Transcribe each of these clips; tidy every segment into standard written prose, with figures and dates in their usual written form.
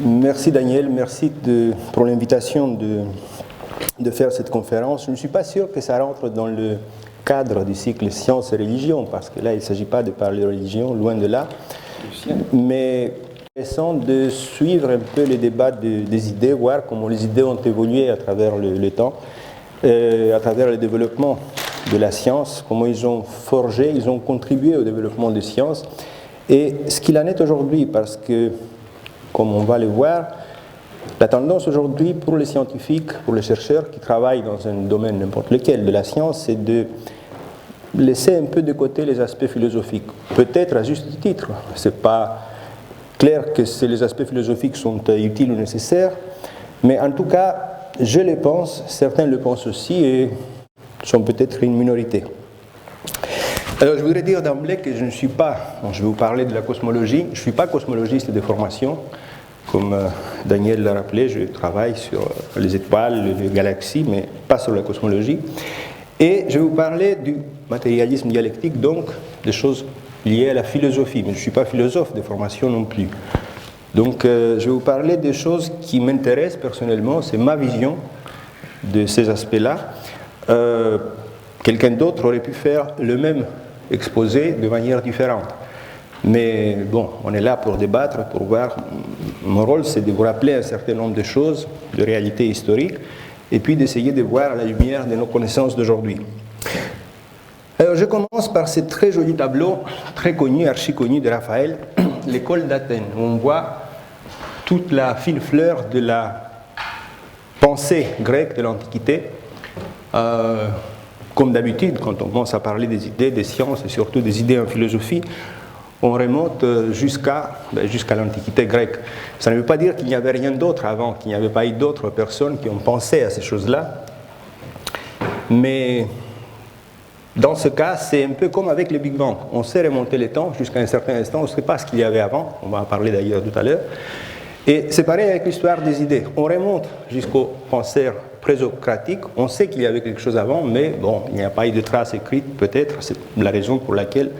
Merci Daniel, merci pour l'invitation de faire cette conférence. Je ne suis pas sûr que ça rentre dans le cadre du cycle Sciences et Religion, parce que là, il ne s'agit pas de parler de religion, loin de là. Mais intéressant de suivre un peu les débats des idées, voir comment les idées ont évolué à travers le temps, à travers le développement de la science, comment ils ont forgé, ils ont contribué au développement des sciences, et ce qu'il en est aujourd'hui, parce que, comme on va le voir, la tendance aujourd'hui pour les scientifiques, pour les chercheurs qui travaillent dans un domaine n'importe lequel de la science, c'est de laisser un peu de côté les aspects philosophiques. Peut-être à juste titre, c'est pas clair que les aspects philosophiques sont utiles ou nécessaires, mais en tout cas, je le pense, certains le pensent aussi et sont peut-être une minorité. Alors je voudrais dire d'emblée que je ne suis pas, je vais vous parler de la cosmologie, je ne suis pas cosmologiste de formation, comme Daniel l'a rappelé, je travaille sur les étoiles, les galaxies, mais pas sur la cosmologie. Et je vais vous parler du matérialisme dialectique, donc des choses liées à la philosophie, mais je ne suis pas philosophe de formation non plus. Donc je vais vous parler des choses qui m'intéressent personnellement, c'est ma vision de ces aspects-là. Quelqu'un d'autre aurait pu faire le même exposé de manière différente. Mais bon, on est là pour débattre, pour voir. Mon rôle, c'est de vous rappeler un certain nombre de choses, de réalités historiques, et puis d'essayer de voir à la lumière de nos connaissances d'aujourd'hui. Alors, je commence par ce très joli tableau, très connu, archi connu de Raphaël, l'école d'Athènes, où on voit toute la fine-fleur de la pensée grecque de l'Antiquité. Comme d'habitude, quand on commence à parler des idées, des sciences et surtout des idées en philosophie, on remonte jusqu'à l'Antiquité grecque. Ça ne veut pas dire qu'il n'y avait rien d'autre avant, qu'il n'y avait pas eu d'autres personnes qui ont pensé à ces choses-là. Mais dans ce cas, c'est un peu comme avec le Big Bang. On sait remonter les temps jusqu'à un certain instant, on ne sait pas ce qu'il y avait avant, on va en parler d'ailleurs tout à l'heure. Et c'est pareil avec l'histoire des idées. On remonte jusqu'aux penseurs présocratiques, on sait qu'il y avait quelque chose avant, mais bon, il n'y a pas eu de traces écrites, peut-être, c'est la raison pour laquelle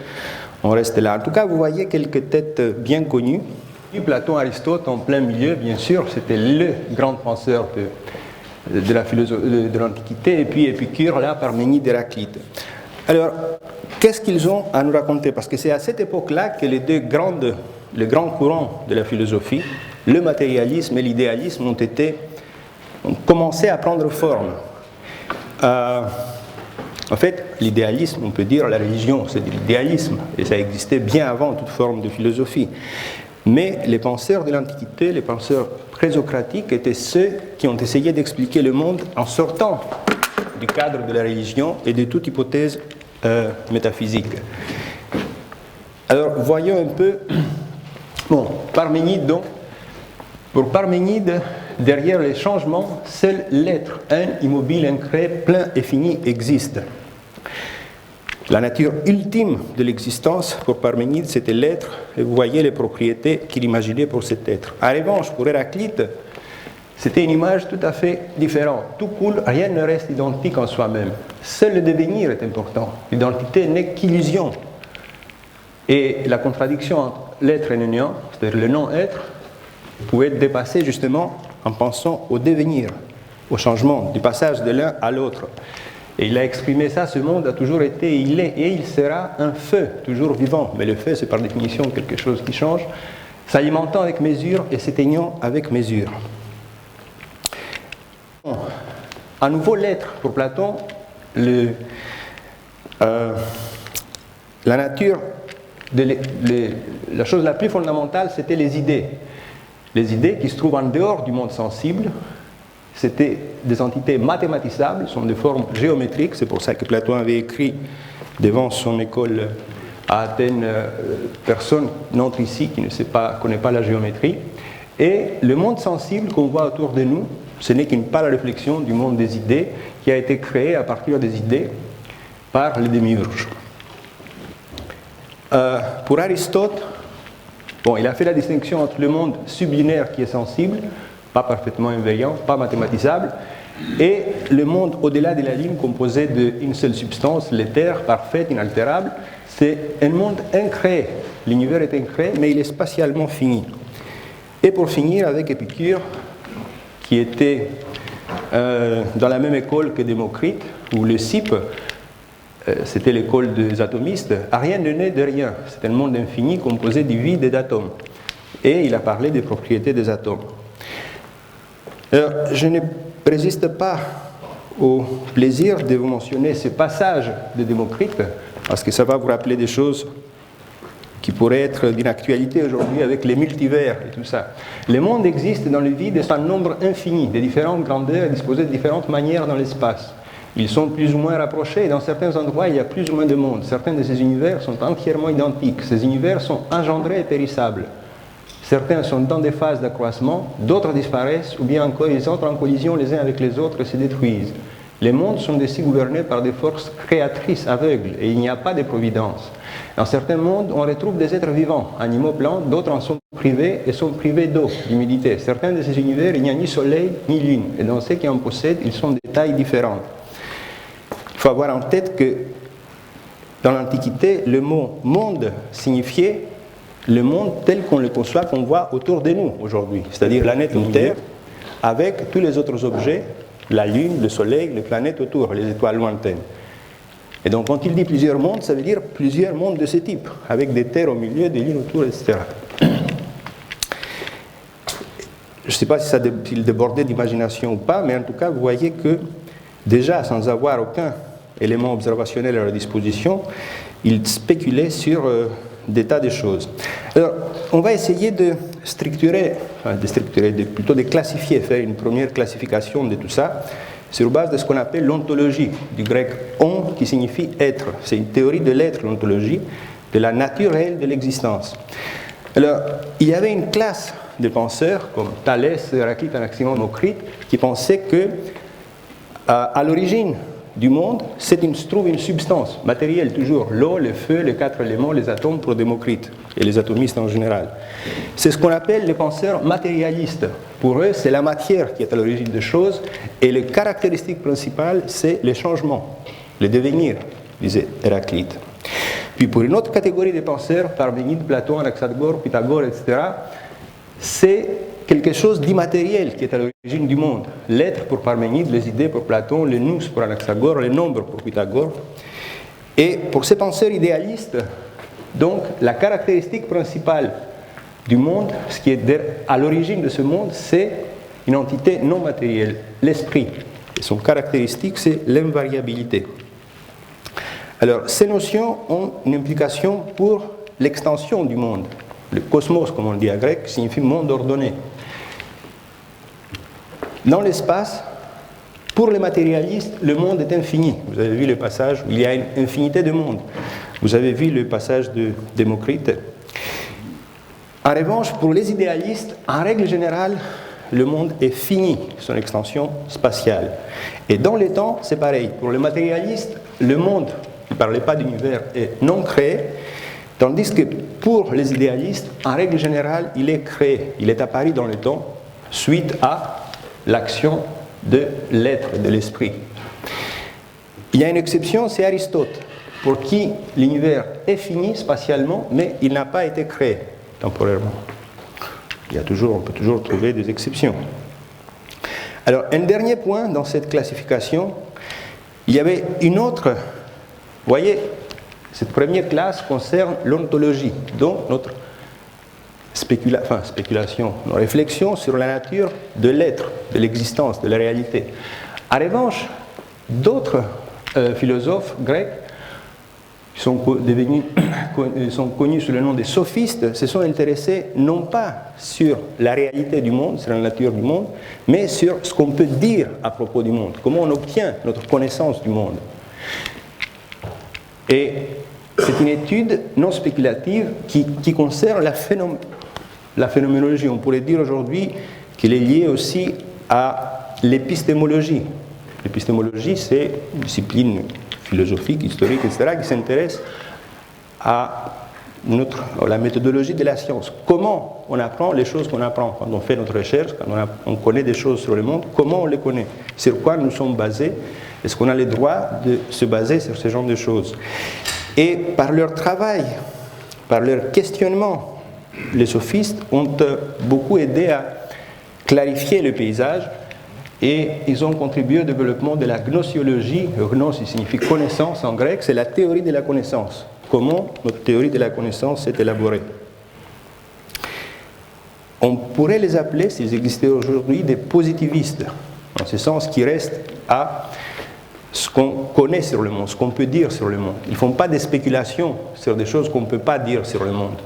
on reste là. En tout cas, vous voyez quelques têtes bien connues. Platon, Aristote en plein milieu, bien sûr, c'était le grand penseur de la philosophie de l'Antiquité, et puis Épicure, là, Parménide, Héraclite. Alors, qu'est-ce qu'ils ont à nous raconter? Parce que c'est à cette époque-là que les grands courants de la philosophie, le matérialisme et l'idéalisme, ont commencé à prendre forme. En fait, l'idéalisme, on peut dire la religion, c'est de l'idéalisme, et ça existait bien avant toute forme de philosophie. Mais les penseurs de l'Antiquité, les penseurs présocratiques, étaient ceux qui ont essayé d'expliquer le monde en sortant du cadre de la religion et de toute hypothèse métaphysique. Alors, voyons un peu. Bon, Parménide, donc. Pour Parménide, derrière les changements, seul l'être, immobile, incréé, plein et fini, existe. La nature ultime de l'existence, pour Parménide, c'était l'être, et vous voyez les propriétés qu'il imaginait pour cet être. En revanche, pour Héraclite, c'était une image tout à fait différente. Tout coule, rien ne reste identique en soi-même. Seul le devenir est important. L'identité n'est qu'illusion. Et la contradiction entre l'être et le néant, c'est-à-dire le non-être, pouvait être dépassée justement en pensant au devenir, au changement, du passage de l'un à l'autre. Et il a exprimé ça, ce monde a toujours été, il est, et il sera un feu, toujours vivant. Mais le feu, c'est par définition quelque chose qui change, s'alimentant avec mesure et s'éteignant avec mesure. À nouveau, l'être, pour Platon, la nature, la chose la plus fondamentale, c'était les idées. Les idées qui se trouvent en dehors du monde sensible, c'était des entités mathématisables, sont de formes géométriques, c'est pour ça que Platon avait écrit devant son école à Athènes, personne n'entre ici qui ne connaît pas la géométrie. Et le monde sensible qu'on voit autour de nous, ce n'est qu'une pâle réflexion du monde des idées qui a été créé à partir des idées par les démiurges. Pour Aristote, bon, il a fait la distinction entre le monde sublinaire qui est sensible, pas parfaitement invariant, pas mathématisable, et le monde au-delà de la ligne composé d'une seule substance, l'éther, parfaite, inaltérable. C'est un monde incréé. L'univers est incréé, mais il est spatialement fini. Et pour finir avec Épicure, qui était dans la même école que Démocrite, où le Cype, c'était l'école des atomistes, rien ne naît de rien. C'est un monde infini composé du vide et d'atomes. Et il a parlé des propriétés des atomes. Alors, je ne résiste pas au plaisir de vous mentionner ce passage de Démocrite, parce que ça va vous rappeler des choses qui pourraient être d'une actualité aujourd'hui avec les multivers et tout ça. Le monde existe dans le vide un nombre infini de différentes grandeurs disposées de différentes manières dans l'espace. Ils sont plus ou moins rapprochés et dans certains endroits il y a plus ou moins de monde. Certains de ces univers sont entièrement identiques. Ces univers sont engendrés et périssables. Certains sont dans des phases d'accroissement, d'autres disparaissent ou bien encore ils entrent en collision les uns avec les autres et se détruisent. Les mondes sont ainsi gouvernés par des forces créatrices aveugles et il n'y a pas de providence. Dans certains mondes, on retrouve des êtres vivants, animaux plantes, d'autres en sont privés et sont privés d'eau, d'humidité. Certains de ces univers, il n'y a ni soleil ni lune et dans ceux qui en possèdent, ils sont de tailles différentes. Il faut avoir en tête que dans l'Antiquité, le mot monde signifiait le monde tel qu'on le conçoit, qu'on voit autour de nous aujourd'hui, c'est-à-dire la planète Terre avec tous les autres objets, la Lune, le Soleil, les planètes autour, les étoiles lointaines. Et donc quand il dit plusieurs mondes, ça veut dire plusieurs mondes de ce type, avec des terres au milieu, des lunes autour, etc. Je ne sais pas s'il débordait d'imagination ou pas, mais en tout cas, vous voyez que déjà, sans avoir aucun élément observationnel à leur disposition, il spéculait sur des tas de choses. Alors, on va essayer de plutôt de classifier, faire une première classification de tout ça, sur base de ce qu'on appelle l'ontologie, du grec on, qui signifie être. C'est une théorie de l'être, l'ontologie, de la nature réelle de l'existence. Alors, il y avait une classe de penseurs, comme Thalès, Héraclite, Anaximandre, Démocrite, qui pensaient que, à l'origine du monde, se trouve une substance matérielle, toujours l'eau, le feu, les 4 éléments, les atomes pour Démocrite, et les atomistes en général. C'est ce qu'on appelle les penseurs matérialistes. Pour eux, c'est la matière qui est à l'origine des choses, et les caractéristiques principales, c'est les changements, le devenir, disait Héraclite. Puis pour une autre catégorie de penseurs, Parménide, Platon, Anaxagore, Pythagore, etc., c'est quelque chose d'immatériel qui est à l'origine du monde. L'être pour Parménide, les idées pour Platon, le nous pour Anaxagore, les nombres pour Pythagore. Et pour ces penseurs idéalistes, donc, la caractéristique principale du monde, ce qui est à l'origine de ce monde, c'est une entité non matérielle, l'esprit. Et son caractéristique, c'est l'invariabilité. Alors, ces notions ont une implication pour l'extension du monde. Le cosmos, comme on le dit en grec, signifie monde ordonné. Dans l'espace, pour les matérialistes, le monde est infini. Vous avez vu le passage où il y a une infinité de mondes. Vous avez vu le passage de Démocrite. En revanche, pour les idéalistes, en règle générale, le monde est fini, son extension spatiale. Et dans les temps, c'est pareil. Pour les matérialistes, le monde, ne parlait pas d'univers, est non créé, tandis que pour les idéalistes, en règle générale, il est créé. Il est apparu dans le temps suite à l'action de l'être, de l'esprit. Il y a une exception, c'est Aristote, pour qui l'univers est fini spatialement, mais il n'a pas été créé temporairement. On peut toujours trouver des exceptions. Alors, un dernier point dans cette classification, il y avait une autre. Vous voyez, cette première classe concerne l'ontologie, donc notre spéculation, nos réflexions sur la nature de l'être, de l'existence, de la réalité. En revanche, d'autres philosophes grecs qui sont connus sous le nom des sophistes se sont intéressés non pas sur la réalité du monde, sur la nature du monde, mais sur ce qu'on peut dire à propos du monde, comment on obtient notre connaissance du monde. Et c'est une étude non spéculative qui concerne la phénoménologie. On pourrait dire aujourd'hui qu'elle est liée aussi à l'épistémologie. L'épistémologie, c'est une discipline philosophique, historique, etc., qui s'intéresse à la méthodologie de la science. Comment on apprend les choses qu'on apprend quand on fait notre recherche, quand on connaît des choses sur le monde, comment on les connaît, sur quoi nous sommes basés, est-ce qu'on a le droit de se baser sur ce genre de choses. Et par leur travail, par leur questionnement les sophistes ont beaucoup aidé à clarifier le paysage et ils ont contribué au développement de la gnossiologie. Gnos signifie connaissance en grec, c'est la théorie de la connaissance. Comment notre théorie de la connaissance est élaborée. On pourrait les appeler, s'ils existaient aujourd'hui, des positivistes, en ce sens qui restent à ce qu'on connaît sur le monde, ce qu'on peut dire sur le monde. Ils ne font pas des spéculations sur des choses qu'on ne peut pas dire sur le monde.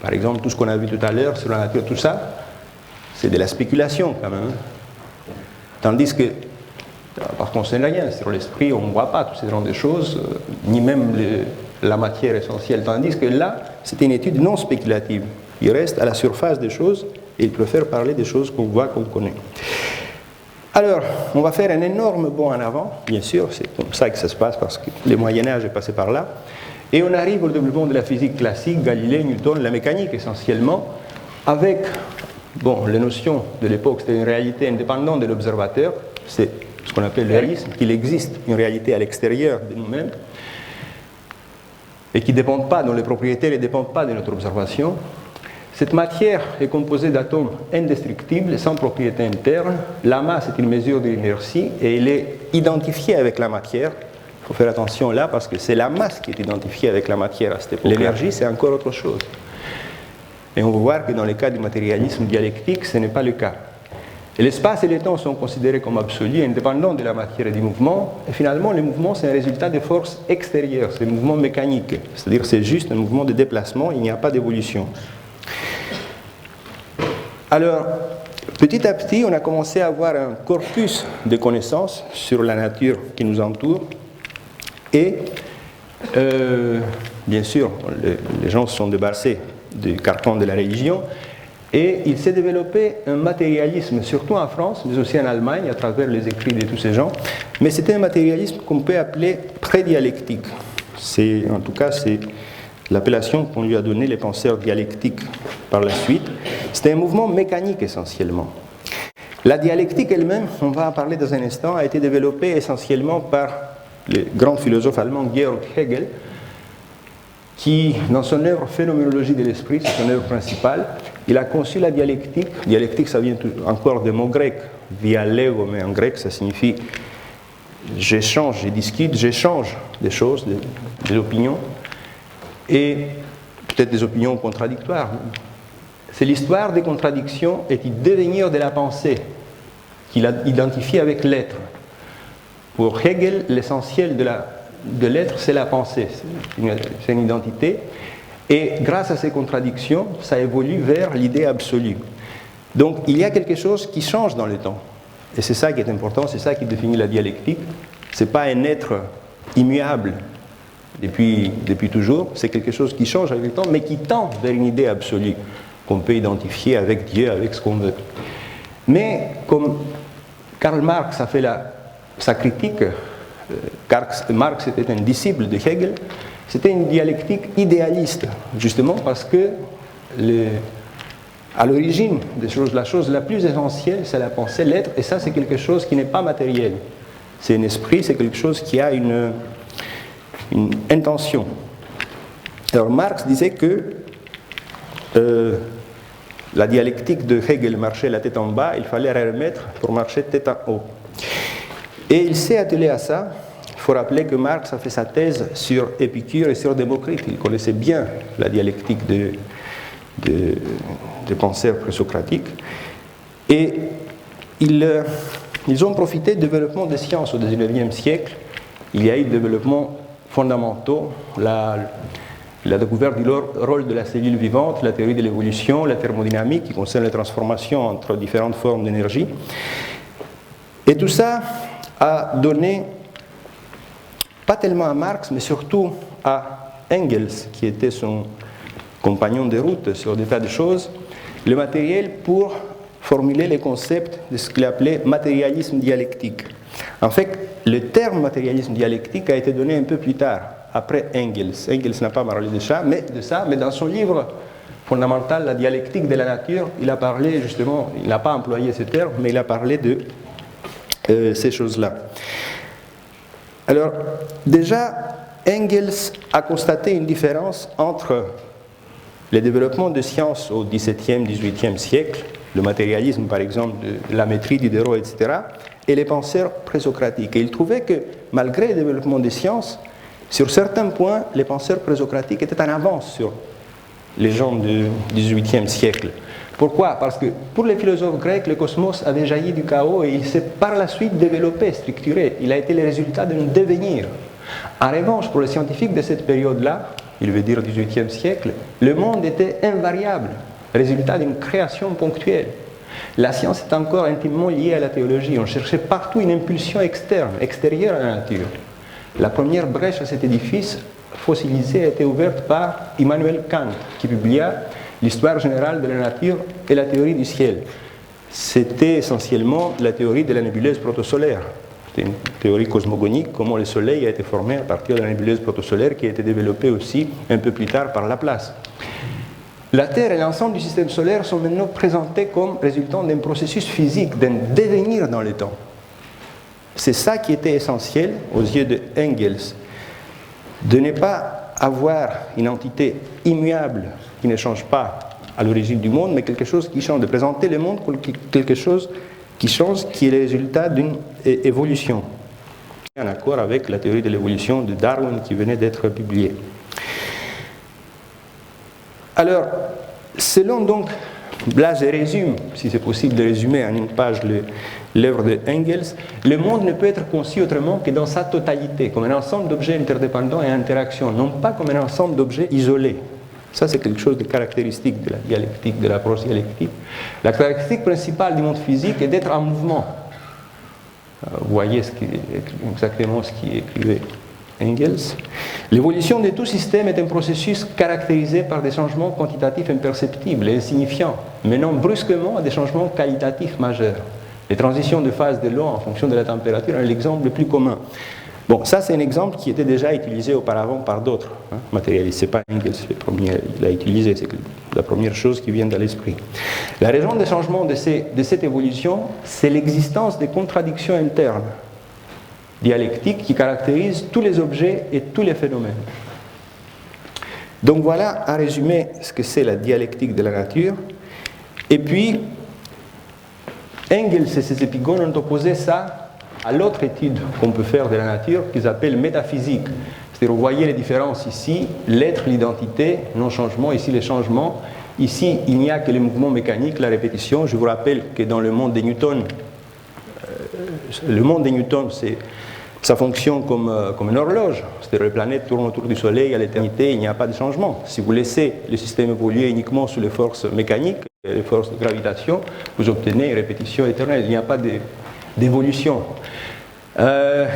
Par exemple, tout ce qu'on a vu tout à l'heure sur la nature, tout ça, c'est de la spéculation quand même. Tandis que, par contre, on ne sait rien. Sur l'esprit, on ne voit pas tous ces genres de choses, ni même la matière essentielle. Tandis que là, c'était une étude non spéculative. Il reste à la surface des choses et il préfère parler des choses qu'on voit, qu'on connaît. Alors, on va faire un énorme bond en avant, bien sûr, c'est comme ça que ça se passe parce que le Moyen-Âge est passé par là. Et on arrive au développement de la physique classique, Galilée, Newton, la mécanique essentiellement, avec les notions de l'époque, c'était une réalité indépendante de l'observateur, c'est ce qu'on appelle le réalisme, qu'il existe une réalité à l'extérieur de nous-mêmes et qui ne dépend pas, dont les propriétés ne dépendent pas de notre observation. Cette matière est composée d'atomes indestructibles, sans propriété interne. La masse est une mesure de l'inertie et elle est identifiée avec la matière. Il faut faire attention là parce que c'est la masse qui est identifiée avec la matière à cette époque. L'énergie, c'est encore autre chose. Et on va voir que dans le cas du matérialisme dialectique, ce n'est pas le cas. Et l'espace et le temps sont considérés comme absolus, indépendants de la matière et du mouvement. Et finalement, le mouvement, c'est un résultat des forces extérieures, c'est un mouvement mécanique. C'est-à-dire c'est juste un mouvement de déplacement, il n'y a pas d'évolution. Alors, petit à petit, on a commencé à avoir un corpus de connaissances sur la nature qui nous entoure. Et, bien sûr, les gens se sont débarrassés du carcan de la religion. Et il s'est développé un matérialisme, surtout en France, mais aussi en Allemagne, à travers les écrits de tous ces gens. Mais c'était un matérialisme qu'on peut appeler prédialectique. En tout cas, c'est l'appellation qu'on lui a donnée les penseurs dialectiques par la suite. C'était un mouvement mécanique essentiellement. La dialectique elle-même, on va en parler dans un instant, a été développée essentiellement par le grand philosophe allemand Georg Hegel, qui, dans son œuvre Phénoménologie de l'esprit, c'est son œuvre principale, il a conçu la dialectique. Dialectique, ça vient encore des mots grecs, dialego, mais en grec, ça signifie j'échange, je discute, j'échange des choses, des opinions, et peut-être des opinions contradictoires. C'est l'histoire des contradictions et du devenir de la pensée qu'il a identifié avec l'être. Pour Hegel, l'essentiel de l'être, c'est la pensée, c'est une identité. Et grâce à ces contradictions, ça évolue vers l'idée absolue. Donc il y a quelque chose qui change dans le temps. Et c'est ça qui est important, c'est ça qui définit la dialectique. Ce n'est pas un être immuable depuis toujours, c'est quelque chose qui change avec le temps, mais qui tend vers une idée absolue, qu'on peut identifier avec Dieu, avec ce qu'on veut. Mais comme Karl Marx a fait sa critique, Marx était un disciple de Hegel, c'était une dialectique idéaliste, justement parce que à l'origine des choses, la chose la plus essentielle, c'est la pensée, l'être, et ça c'est quelque chose qui n'est pas matériel. C'est un esprit, c'est quelque chose qui a une intention. Alors Marx disait que la dialectique de Hegel marchait la tête en bas, il fallait la remettre pour marcher tête en haut. Et il s'est attelé à ça. Il faut rappeler que Marx a fait sa thèse sur Épicure et sur Démocrite. Il connaissait bien la dialectique des penseurs présocratiques. Et ils ont profité du développement des sciences au XIXe siècle. Il y a eu des développements fondamentaux, la découverte du rôle de la cellule vivante, la théorie de l'évolution, la thermodynamique qui concerne les transformations entre différentes formes d'énergie. Et tout ça a donné, pas tellement à Marx, mais surtout à Engels, qui était son compagnon de route sur des tas de choses, le matériel pour formuler les concepts de ce qu'il appelait matérialisme dialectique. En fait, le terme matérialisme dialectique a été donné un peu plus tard, après Engels. Engels n'a pas parlé de ça, mais dans son livre fondamental, La dialectique de la nature, il a parlé justement, il n'a pas employé ce terme, mais il a parlé de ces choses-là. Alors, déjà, Engels a constaté une différence entre les développements de sciences au XVIIe, XVIIIe siècle, le matérialisme par exemple, de la maîtrise Diderot, etc., et les penseurs présocratiques. Et il trouvait que malgré le développement des sciences, sur certains points, les penseurs présocratiques étaient en avance sur les gens du XVIIIe siècle. Pourquoi? Parce que pour les philosophes grecs, le cosmos avait jailli du chaos et il s'est par la suite développé, structuré. Il a été le résultat d'un devenir. En revanche, pour les scientifiques de cette période-là, il veut dire XVIIIe siècle, le monde était invariable, résultat d'une création ponctuelle. La science est encore intimement liée à la théologie. On cherchait partout une impulsion externe, extérieure à la nature. La première brèche à cet édifice fossilisé a été ouverte par Immanuel Kant, qui publia l'histoire générale de la nature et la théorie du ciel. C'était essentiellement la théorie de la nébuleuse protosolaire. C'était une théorie cosmogonique, comment le Soleil a été formé à partir de la nébuleuse protosolaire qui a été développée aussi un peu plus tard par Laplace. La Terre et l'ensemble du système solaire sont maintenant présentés comme résultant d'un processus physique, d'un devenir dans le temps. C'est ça qui était essentiel aux yeux de Engels, de ne pas avoir une entité immuable qui ne change pas à l'origine du monde, mais quelque chose qui change, de présenter le monde comme quelque chose qui change, qui est le résultat d'une évolution, en accord avec la théorie de l'évolution de Darwin qui venait d'être publiée. Alors, selon donc, là je résume, si c'est possible de résumer en une page l'œuvre de Engels, le monde ne peut être conçu autrement que dans sa totalité, comme un ensemble d'objets interdépendants et interactions, non pas comme un ensemble d'objets isolés. Ça, c'est quelque chose de caractéristique de la dialectique, de l'approche dialectique. La caractéristique principale du monde physique est d'être en mouvement. Vous voyez exactement ce qui écrivait Engels. L'évolution de tout système est un processus caractérisé par des changements quantitatifs imperceptibles et insignifiants, menant brusquement à des changements qualitatifs majeurs. Les transitions de phase de l'eau en fonction de la température est l'exemple le plus commun. Bon, ça c'est un exemple qui était déjà utilisé auparavant par d'autres matérialistes. Ce n'est pas Engels le premier, il l'a utilisé, c'est la première chose qui vient de l'esprit. La raison des changements de cette évolution, c'est l'existence des contradictions internes dialectiques qui caractérisent tous les objets et tous les phénomènes. Donc voilà, en résumé, ce que c'est la dialectique de la nature. Et puis, Engels et ses épigones ont opposé ça à l'autre étude qu'on peut faire de la nature qu'ils appellent métaphysique. C'est-à-dire, vous voyez les différences ici, l'être, l'identité, non-changement, ici les changements. Ici, il n'y a que les mouvements mécaniques, la répétition. Je vous rappelle que dans le monde des Newton, ça fonctionne comme une horloge. C'est-à-dire, les planètes tournent autour du Soleil à l'éternité, il n'y a pas de changement. Si vous laissez le système évoluer uniquement sous les forces mécaniques, les forces de gravitation, vous obtenez une répétition éternelle. Il n'y a pas d'évolution.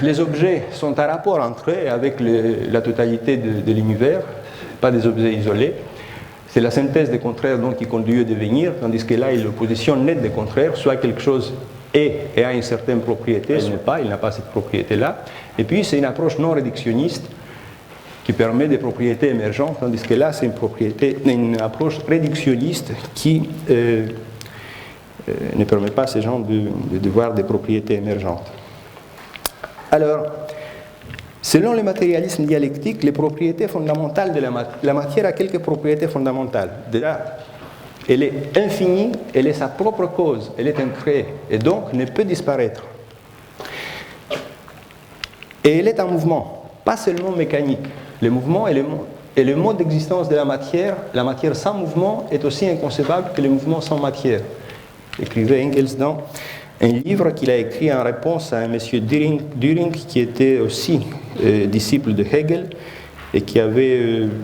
Les objets sont en rapport entre eux avec la totalité de l'univers, pas des objets isolés. C'est la synthèse des contraires donc, qui conduit au devenir, tandis que là, il y a l'opposition nette des contraires, soit quelque chose est et a une certaine propriété, il n'a pas cette propriété-là. Et puis, c'est une approche non réductionniste qui permet des propriétés émergentes, tandis que là, c'est une approche réductionniste qui ne permet pas à ces gens de voir des propriétés émergentes. Alors, selon le matérialisme dialectique, les propriétés fondamentales de la matière a quelques propriétés fondamentales. Déjà, elle est infinie, elle est sa propre cause, elle est incréée, et donc ne peut disparaître. Et elle est en mouvement, pas seulement mécanique. Le mouvement est le mode d'existence de la matière sans mouvement est aussi inconcevable que le mouvement sans matière. Écrivait Engels dans un livre qu'il a écrit en réponse à un monsieur Düring qui était aussi disciple de Hegel et qui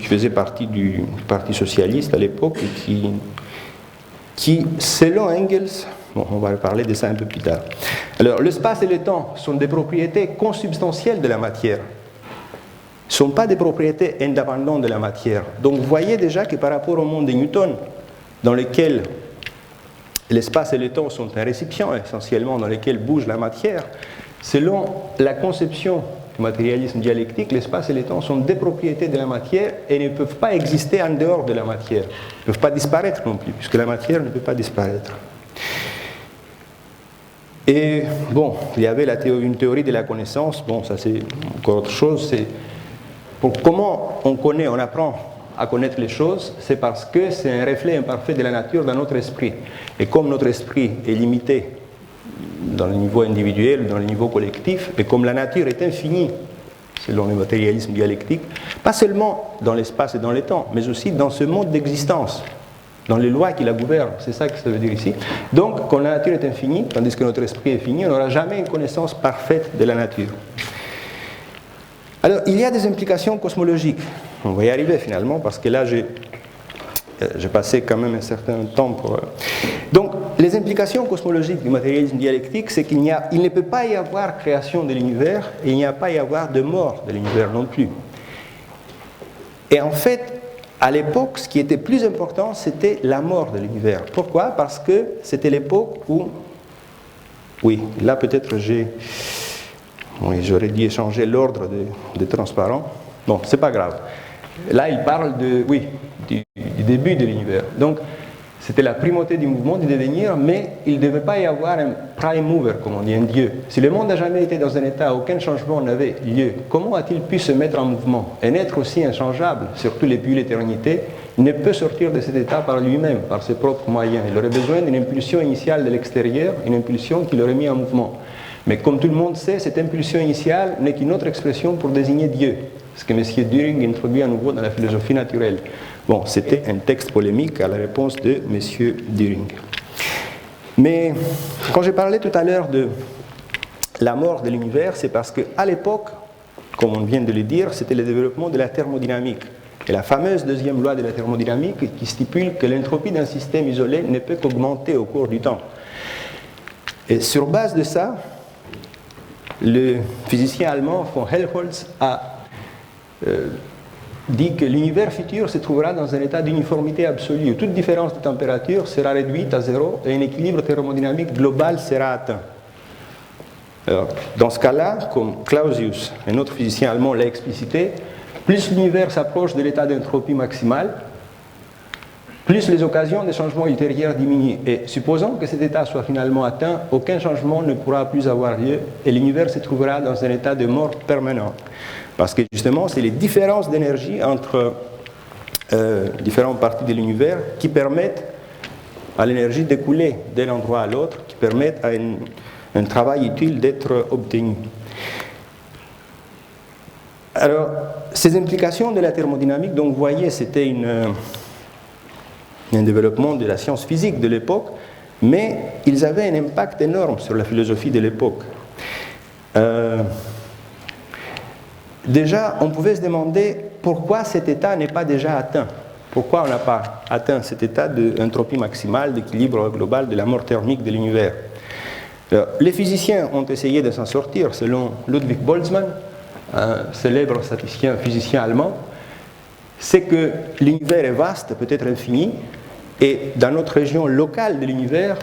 faisait partie du Parti socialiste à l'époque et qui, selon Engels, bon, on va parler de ça un peu plus tard. Alors, l'espace et le temps sont des propriétés consubstantielles de la matière. Ne sont pas des propriétés indépendantes de la matière. Donc, vous voyez déjà que par rapport au monde de Newton, dans lequel l'espace et le temps sont un récipient essentiellement dans lequel bouge la matière, selon la conception du matérialisme dialectique, l'espace et le temps sont des propriétés de la matière et ne peuvent pas exister en dehors de la matière. Ils ne peuvent pas disparaître non plus, puisque la matière ne peut pas disparaître. Et bon, il y avait une théorie de la connaissance, bon, ça c'est encore autre chose, c'est pour comment on connaît, on apprend à connaître les choses, c'est parce que c'est un reflet imparfait de la nature dans notre esprit. Et comme notre esprit est limité dans le niveau individuel, dans le niveau collectif, et comme la nature est infinie, selon le matérialisme dialectique, pas seulement dans l'espace et dans le temps, mais aussi dans ce mode d'existence, dans les lois qui la gouvernent, c'est ça que ça veut dire ici. Donc, quand la nature est infinie, tandis que notre esprit est fini, on n'aura jamais une connaissance parfaite de la nature. Alors, il y a des implications cosmologiques. On va y arriver finalement, parce que là, j'ai passé quand même un certain temps pour... Donc, les implications cosmologiques du matérialisme dialectique, c'est qu'il ne peut pas y avoir création de l'univers, et il n'y a pas y avoir de mort de l'univers non plus. Et en fait, à l'époque, ce qui était plus important, c'était la mort de l'univers. Pourquoi? Parce que c'était l'époque où... Oui, là peut-être j'aurais dû échanger l'ordre de transparent. Bon, c'est pas grave. Là, il parle du début de l'univers. Donc, c'était la primauté du mouvement, du devenir, mais il ne devait pas y avoir un prime mover, comme on dit, un dieu. Si le monde n'a jamais été dans un état où aucun changement n'avait lieu, comment a-t-il pu se mettre en mouvement? Un être aussi inchangeable, surtout depuis l'éternité, ne peut sortir de cet état par lui-même, par ses propres moyens. Il aurait besoin d'une impulsion initiale de l'extérieur, une impulsion qui l'aurait mis en mouvement. Mais comme tout le monde sait, cette impulsion initiale n'est qu'une autre expression pour désigner Dieu, ce que M. Düring introduit à nouveau dans la philosophie naturelle. Bon, c'était un texte polémique à la réponse de M. Düring. Mais quand j'ai parlé tout à l'heure de la mort de l'univers, c'est parce qu'à l'époque, comme on vient de le dire, c'était le développement de la thermodynamique. Et la fameuse deuxième loi de la thermodynamique qui stipule que l'entropie d'un système isolé ne peut qu'augmenter au cours du temps. Et sur base de ça, le physicien allemand von Helmholtz a dit que l'univers futur se trouvera dans un état d'uniformité absolue, où toute différence de température sera réduite à zéro et un équilibre thermodynamique global sera atteint. Alors, dans ce cas-là, comme Clausius, un autre physicien allemand, l'a explicité, plus l'univers s'approche de l'état d'entropie maximale, plus les occasions de changements ultérieurs diminuent. Et supposons que cet état soit finalement atteint, aucun changement ne pourra plus avoir lieu et l'univers se trouvera dans un état de mort permanent. Parce que justement, c'est les différences d'énergie entre différentes parties de l'univers qui permettent à l'énergie d'écouler d'un endroit à l'autre, qui permettent à un travail utile d'être obtenu. Alors, ces implications de la thermodynamique, donc vous voyez, c'était un développement de la science physique de l'époque, mais ils avaient un impact énorme sur la philosophie de l'époque. Déjà, on pouvait se demander pourquoi cet état n'est pas déjà atteint. Pourquoi on n'a pas atteint cet état d'entropie maximale, d'équilibre global de la mort thermique de l'univers. Alors, les physiciens ont essayé de s'en sortir, selon Ludwig Boltzmann, un célèbre physicien allemand. C'est que l'univers est vaste, peut-être infini, et dans notre région locale de l'univers,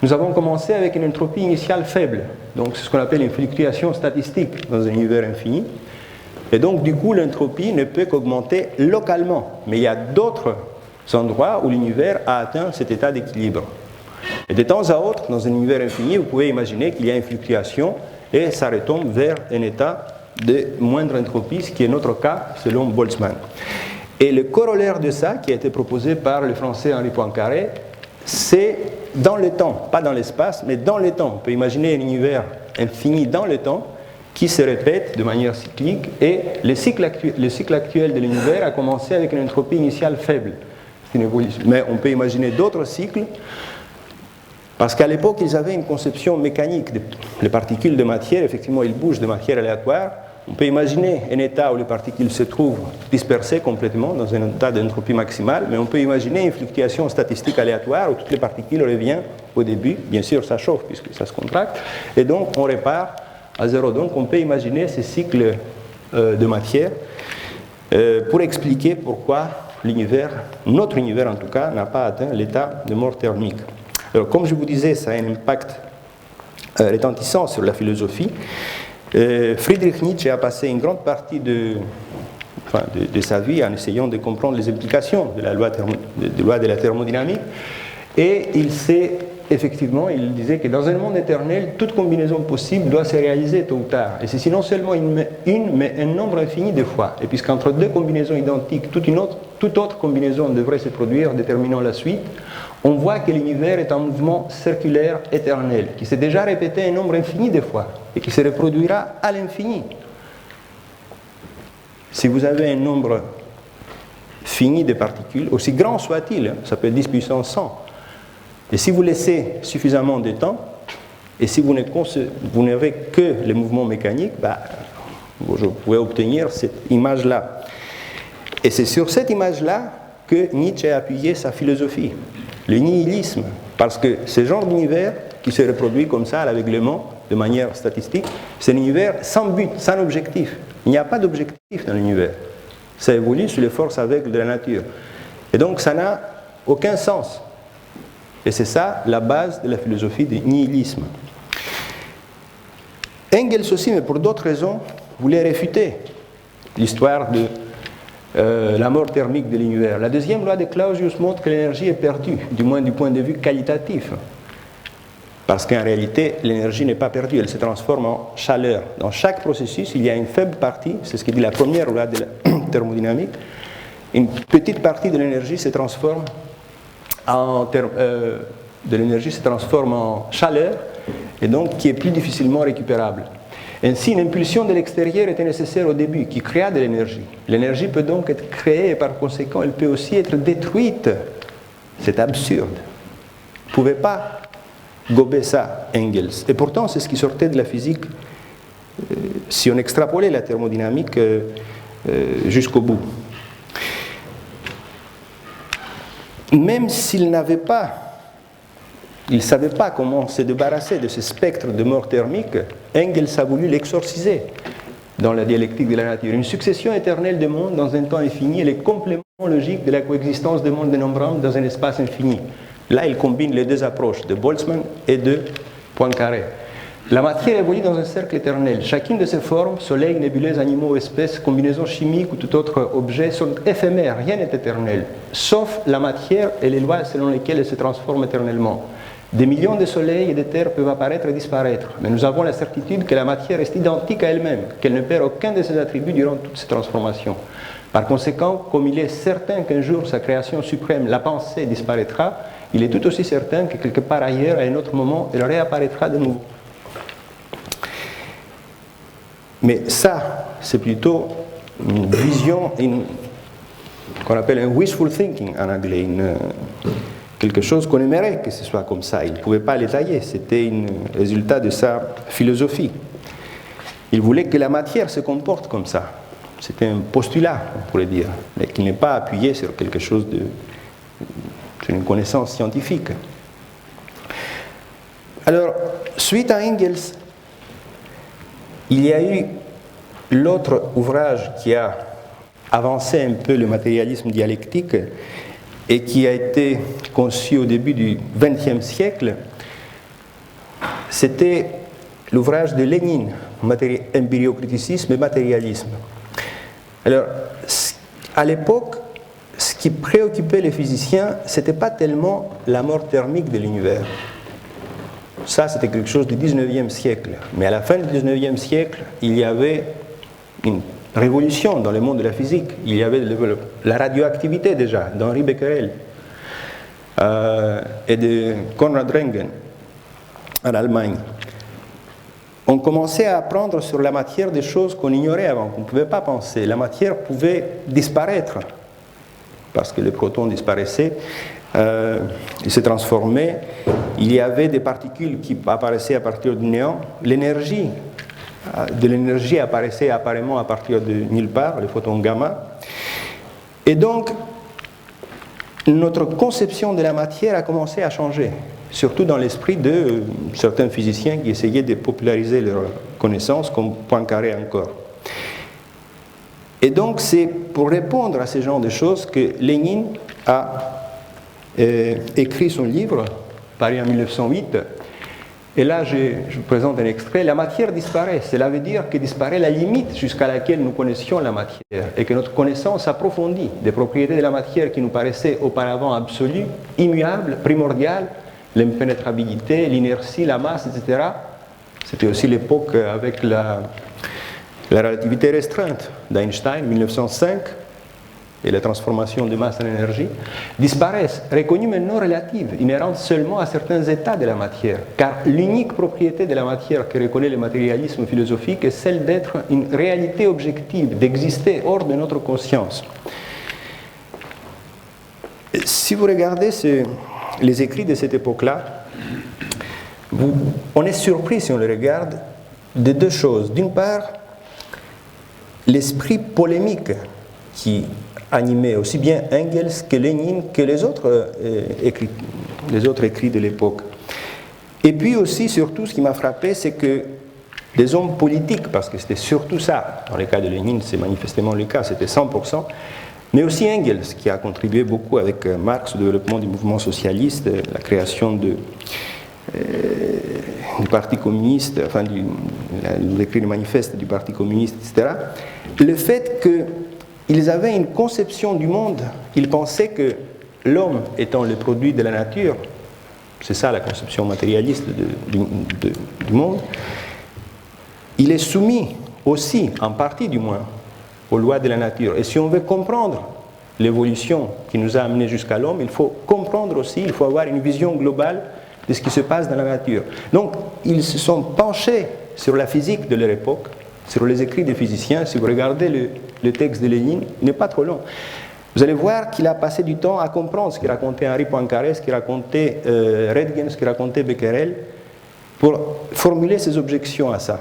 nous avons commencé avec une entropie initiale faible. Donc c'est ce qu'on appelle une fluctuation statistique dans un univers infini. Et donc du coup l'entropie ne peut qu'augmenter localement. Mais il y a d'autres endroits où l'univers a atteint cet état d'équilibre. Et de temps à autre, dans un univers infini, vous pouvez imaginer qu'il y a une fluctuation et ça retombe vers un état de moindre entropie, ce qui est notre cas selon Boltzmann. Et le corollaire de ça, qui a été proposé par le français Henri Poincaré, c'est dans le temps, pas dans l'espace, mais dans le temps. On peut imaginer un univers infini dans le temps qui se répète de manière cyclique, et le cycle actuel de l'univers a commencé avec une entropie initiale faible. Mais on peut imaginer d'autres cycles, parce qu'à l'époque, ils avaient une conception mécanique. Les particules de matière, effectivement, ils bougent de matière aléatoire. On peut imaginer un état où les particules se trouvent dispersées complètement dans un état d'entropie maximale, mais on peut imaginer une fluctuation statistique aléatoire où toutes les particules reviennent au début. Bien sûr, ça chauffe puisque ça se contracte, et donc on repart à zéro. Donc on peut imaginer ces cycles de matière pour expliquer pourquoi l'univers, notre univers en tout cas, n'a pas atteint l'état de mort thermique. Alors, comme je vous disais, ça a un impact retentissant sur la philosophie. Friedrich Nietzsche a passé une grande partie de sa vie en essayant de comprendre les implications de la loi de la thermodynamique, et il s'est effectivement, il disait que dans un monde éternel, toute combinaison possible doit se réaliser tôt ou tard. Et ceci non seulement mais un nombre infini de fois. Et puisqu'entre deux combinaisons identiques, toute autre combinaison devrait se produire, déterminant la suite, on voit que l'univers est un mouvement circulaire éternel, qui s'est déjà répété un nombre infini de fois, et qui se reproduira à l'infini. Si vous avez un nombre fini de particules, aussi grand soit-il, ça peut être 10 puissance 100, et si vous laissez suffisamment de temps, et si vous n'avez que les mouvements mécaniques, vous pouvez obtenir cette image-là. Et c'est sur cette image-là que Nietzsche a appuyé sa philosophie, le nihilisme, parce que ce genre d'univers qui se reproduit comme ça, à l'aveuglement, de manière statistique, c'est un univers sans but, sans objectif. Il n'y a pas d'objectif dans l'univers. Ça évolue sous les forces aveugles de la nature. Et donc ça n'a aucun sens. Et c'est ça la base de la philosophie du nihilisme. Engels aussi, mais pour d'autres raisons, voulait réfuter l'histoire de la mort thermique de l'univers. La deuxième loi de Clausius montre que l'énergie est perdue, du moins du point de vue qualitatif. Parce qu'en réalité, l'énergie n'est pas perdue, elle se transforme en chaleur. Dans chaque processus, il y a une faible partie, c'est ce que dit la première loi de la thermodynamique, une petite partie de l'énergie se transforme en chaleur, et donc qui est plus difficilement récupérable. Ainsi, une impulsion de l'extérieur était nécessaire au début, qui créa de l'énergie. L'énergie peut donc être créée et par conséquent, elle peut aussi être détruite. C'est absurde. Vous ne pouvez pas gober ça, Engels. Et pourtant, c'est ce qui sortait de la physique si on extrapolait la thermodynamique jusqu'au bout. Même s'il n'avait pas, il ne savait pas comment se débarrasser de ce spectre de mort thermique, Engels a voulu l'exorciser dans la dialectique de la nature. Une succession éternelle de mondes dans un temps infini est le complément logique de la coexistence des mondes dénombrables dans un espace infini. Là, il combine les deux approches, de Boltzmann et de Poincaré. La matière évolue dans un cercle éternel. Chacune de ces formes, soleil, nébuleuses, animaux, espèces, combinaisons chimiques ou tout autre objet, sont éphémères, rien n'est éternel, sauf la matière et les lois selon lesquelles elle se transforme éternellement. Des millions de soleils et de terres peuvent apparaître et disparaître, mais nous avons la certitude que la matière reste identique à elle-même, qu'elle ne perd aucun de ses attributs durant toutes ces transformations. Par conséquent, comme il est certain qu'un jour sa création suprême, la pensée, disparaîtra, il est tout aussi certain que quelque part ailleurs, à un autre moment, elle réapparaîtra de nouveau. Mais ça, c'est plutôt une vision, qu'on appelle un wishful thinking en anglais, quelque chose qu'on aimerait que ce soit comme ça. Il ne pouvait pas l'étayer, c'était un résultat de sa philosophie. Il voulait que la matière se comporte comme ça. C'était un postulat, on pourrait dire, mais qui n'est pas appuyé sur quelque chose sur une connaissance scientifique. Alors, suite à Engels, il y a eu l'autre ouvrage qui a avancé un peu le matérialisme dialectique et qui a été conçu au début du XXe siècle. C'était l'ouvrage de Lénine, Empiriocriticisme et matérialisme. Alors, à l'époque, ce qui préoccupait les physiciens, ce n'était pas tellement la mort thermique de l'univers. Ça, c'était quelque chose du XIXe siècle. Mais à la fin du XIXe siècle, il y avait une révolution dans le monde de la physique. Il y avait la radioactivité déjà, d'Henri Becquerel et de Konrad Röntgen en Allemagne. On commençait à apprendre sur la matière des choses qu'on ignorait avant, qu'on ne pouvait pas penser. La matière pouvait disparaître parce que les protons disparaissaient. Il se transformait, il y avait des particules qui apparaissaient à partir du néant, l'énergie apparaissait apparemment à partir de nulle part, les photons gamma, et donc notre conception de la matière a commencé à changer, surtout dans l'esprit de certains physiciens qui essayaient de populariser leurs connaissances, comme Poincaré encore. Et donc c'est pour répondre à ce genre de choses que Lénine a écrit son livre, paru en 1908, et là je vous présente un extrait. La matière disparaît, cela veut dire que disparaît la limite jusqu'à laquelle nous connaissions la matière, et que notre connaissance approfondie des propriétés de la matière qui nous paraissaient auparavant absolues, immuables, primordiales, l'impénétrabilité, l'inertie, la masse, etc. C'était aussi l'époque avec la relativité restreinte d'Einstein, 1905, et la transformation de masse en énergie, disparaissent, reconnues maintenant relatives, inhérentes seulement à certains états de la matière. Car l'unique propriété de la matière que reconnaît le matérialisme philosophique est celle d'être une réalité objective, d'exister hors de notre conscience. Si vous regardez les écrits de cette époque-là, on est surpris, si on les regarde, de deux choses. D'une part, l'esprit polémique qui animait aussi bien Engels que Lénine que les autres écrits de l'époque. Et puis aussi, surtout, ce qui m'a frappé, c'est que des hommes politiques, parce que c'était surtout ça, dans le cas de Lénine, c'est manifestement le cas, c'était 100%, mais aussi Engels, qui a contribué beaucoup avec Marx au développement du mouvement socialiste, la création du Parti communiste, enfin, l'écrit du manifeste du Parti communiste, etc. Le fait qu'ils avaient une conception du monde, ils pensaient que l'homme étant le produit de la nature, c'est ça la conception matérialiste du monde, il est soumis aussi, en partie du moins, aux lois de la nature. Et si on veut comprendre l'évolution qui nous a amenés jusqu'à l'homme, il faut comprendre aussi, il faut avoir une vision globale de ce qui se passe dans la nature. Donc, ils se sont penchés sur la physique de leur époque, sur les écrits des physiciens. Si vous regardez le texte de Lénine, il n'est pas trop long. Vous allez voir qu'il a passé du temps à comprendre ce qu'il racontait Henri Poincaré, ce qu'il racontait Röntgen, ce qu'il racontait Becquerel, pour formuler ses objections à ça.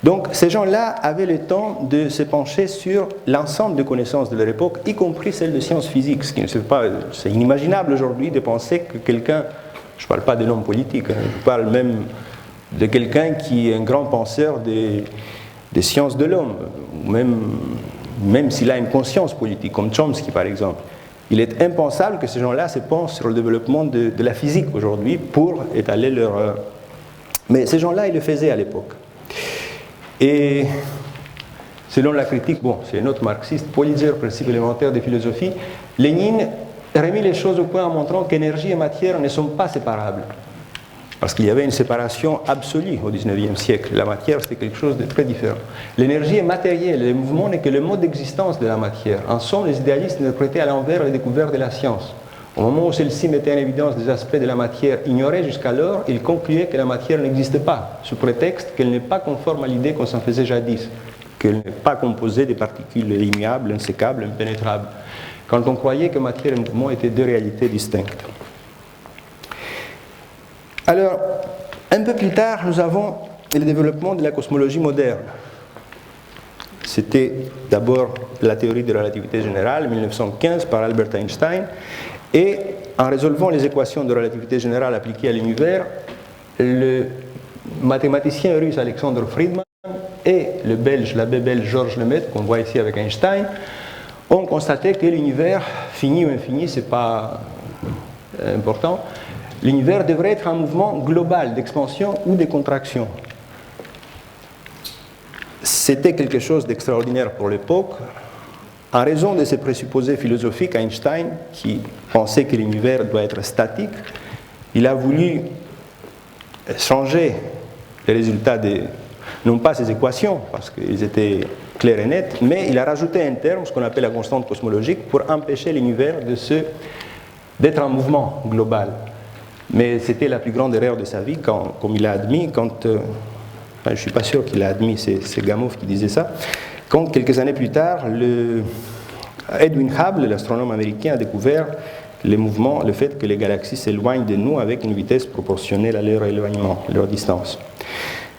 Donc, ces gens-là avaient le temps de se pencher sur l'ensemble des connaissances de leur époque, y compris celles de sciences physiques, ce qui ne se fait pas. C'est inimaginable aujourd'hui de penser que quelqu'un, je ne parle pas de l'homme politique, je parle même de quelqu'un qui est un grand penseur des sciences de l'homme, même s'il a une conscience politique, comme Chomsky par exemple. Il est impensable que ces gens-là se penchent sur le développement de la physique aujourd'hui pour étaler leur... Mais ces gens-là, ils le faisaient à l'époque. Et selon la critique, bon, c'est un autre marxiste, Politzer, principe élémentaire de philosophie, Lénine remet les choses au point en montrant qu'énergie et matière ne sont pas séparables. Parce qu'il y avait une séparation absolue au XIXe siècle. La matière, c'était quelque chose de très différent. L'énergie est matérielle, le mouvement n'est que le mode d'existence de la matière. En somme, les idéalistes interprétaient à l'envers les découvertes de la science. Au moment où celle-ci mettait en évidence des aspects de la matière ignorés jusqu'alors, ils concluaient que la matière n'existe pas, sous prétexte qu'elle n'est pas conforme à l'idée qu'on s'en faisait jadis, qu'elle n'est pas composée de particules immuables, insécables, impénétrables, quand on croyait que matière et mouvement étaient deux réalités distinctes. Alors, un peu plus tard, nous avons le développement de la cosmologie moderne. C'était d'abord la théorie de la relativité générale, 1915, par Albert Einstein. Et en résolvant les équations de relativité générale appliquées à l'univers, le mathématicien russe Alexander Friedmann et le belge, l'abbé belge Georges Lemaître, qu'on voit ici avec Einstein, ont constaté que l'univers, fini ou infini, ce n'est pas important, l'univers devrait être un mouvement global d'expansion ou de contraction. C'était quelque chose d'extraordinaire pour l'époque. En raison de ces présupposés philosophiques, Einstein, qui pensait que l'univers doit être statique, il a voulu changer les résultats non pas ces équations, parce qu'ils étaient clairs et nets, mais il a rajouté un terme, ce qu'on appelle la constante cosmologique, pour empêcher l'univers d'être un mouvement global. Mais c'était la plus grande erreur de sa vie, comme il a admis, je ne suis pas sûr qu'il a admis, c'est Gamow qui disait ça, quand quelques années plus tard, Edwin Hubble, l'astronome américain, a découvert le fait que les galaxies s'éloignent de nous avec une vitesse proportionnelle à leur éloignement, leur distance.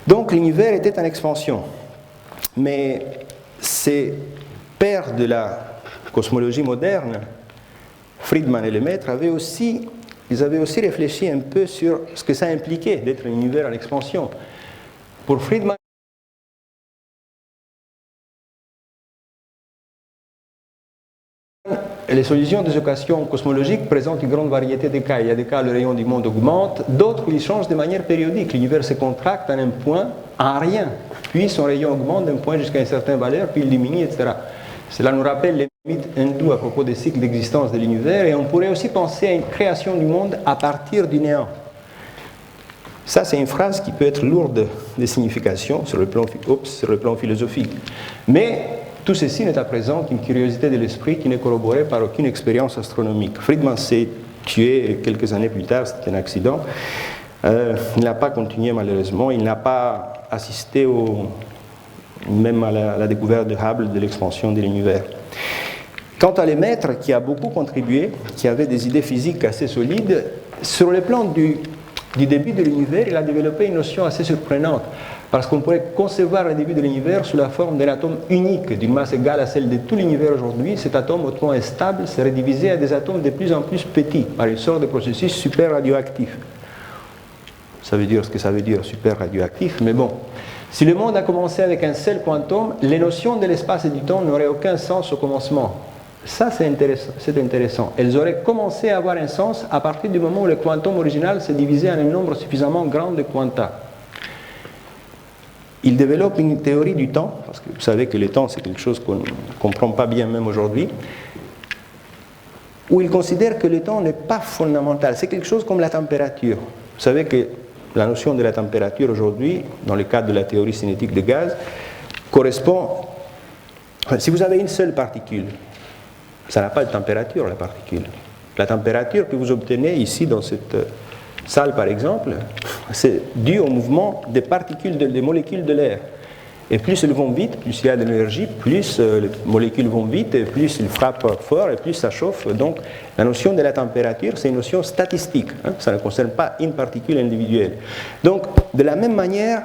Donc l'univers était en expansion. Mais ces pères de la cosmologie moderne, Friedmann et Lemaître, avaient aussi réfléchi un peu sur ce que ça impliquait d'être un univers en expansion. Pour Friedmann, les solutions des équations cosmologiques présentent une grande variété de cas. Il y a des cas où le rayon du monde augmente, d'autres où il change de manière périodique. L'univers se contracte en un point, en rien. Puis son rayon augmente d'un point jusqu'à une certaine valeur, puis il diminue, etc. Cela nous rappelle mythe hindou à propos des cycles d'existence de l'univers, et on pourrait aussi penser à une création du monde à partir du néant. Ça, c'est une phrase qui peut être lourde de signification sur le plan philosophique. Mais tout ceci n'est à présent qu'une curiosité de l'esprit qui n'est corroborée par aucune expérience astronomique. Friedman s'est tué quelques années plus tard, c'était un accident. Il n'a pas continué malheureusement, il n'a pas assisté même à la découverte de Hubble de l'expansion de l'univers. Quant à Lemaître, qui a beaucoup contribué, qui avait des idées physiques assez solides, sur le plan du début de l'univers, il a développé une notion assez surprenante, parce qu'on pourrait concevoir le début de l'univers sous la forme d'un atome unique, d'une masse égale à celle de tout l'univers aujourd'hui. Cet atome hautement instable serait divisé à des atomes de plus en plus petits, par une sorte de processus super radioactif. Ça veut dire ce que ça veut dire, super radioactif, mais bon. Si le monde a commencé avec un seul quantum, les notions de l'espace et du temps n'auraient aucun sens au commencement. Ça, c'est intéressant. Elles auraient commencé à avoir un sens à partir du moment où le quantum original s'est divisé en un nombre suffisamment grand de quanta. Il développe une théorie du temps, parce que vous savez que le temps, c'est quelque chose qu'on ne comprend pas bien même aujourd'hui, où il considère que le temps n'est pas fondamental. C'est quelque chose comme la température. Vous savez que la notion de la température aujourd'hui, dans le cadre de la théorie cinétique des gaz, correspond... Si vous avez une seule particule, ça n'a pas de température, la particule. La température que vous obtenez ici, dans cette salle par exemple, c'est dû au mouvement des particules, des molécules de l'air. Et plus elles vont vite, plus il y a de l'énergie, plus les molécules vont vite, et plus ils frappent fort, et plus ça chauffe. Donc la notion de la température, c'est une notion statistique. Ça ne concerne pas une particule individuelle. Donc, de la même manière,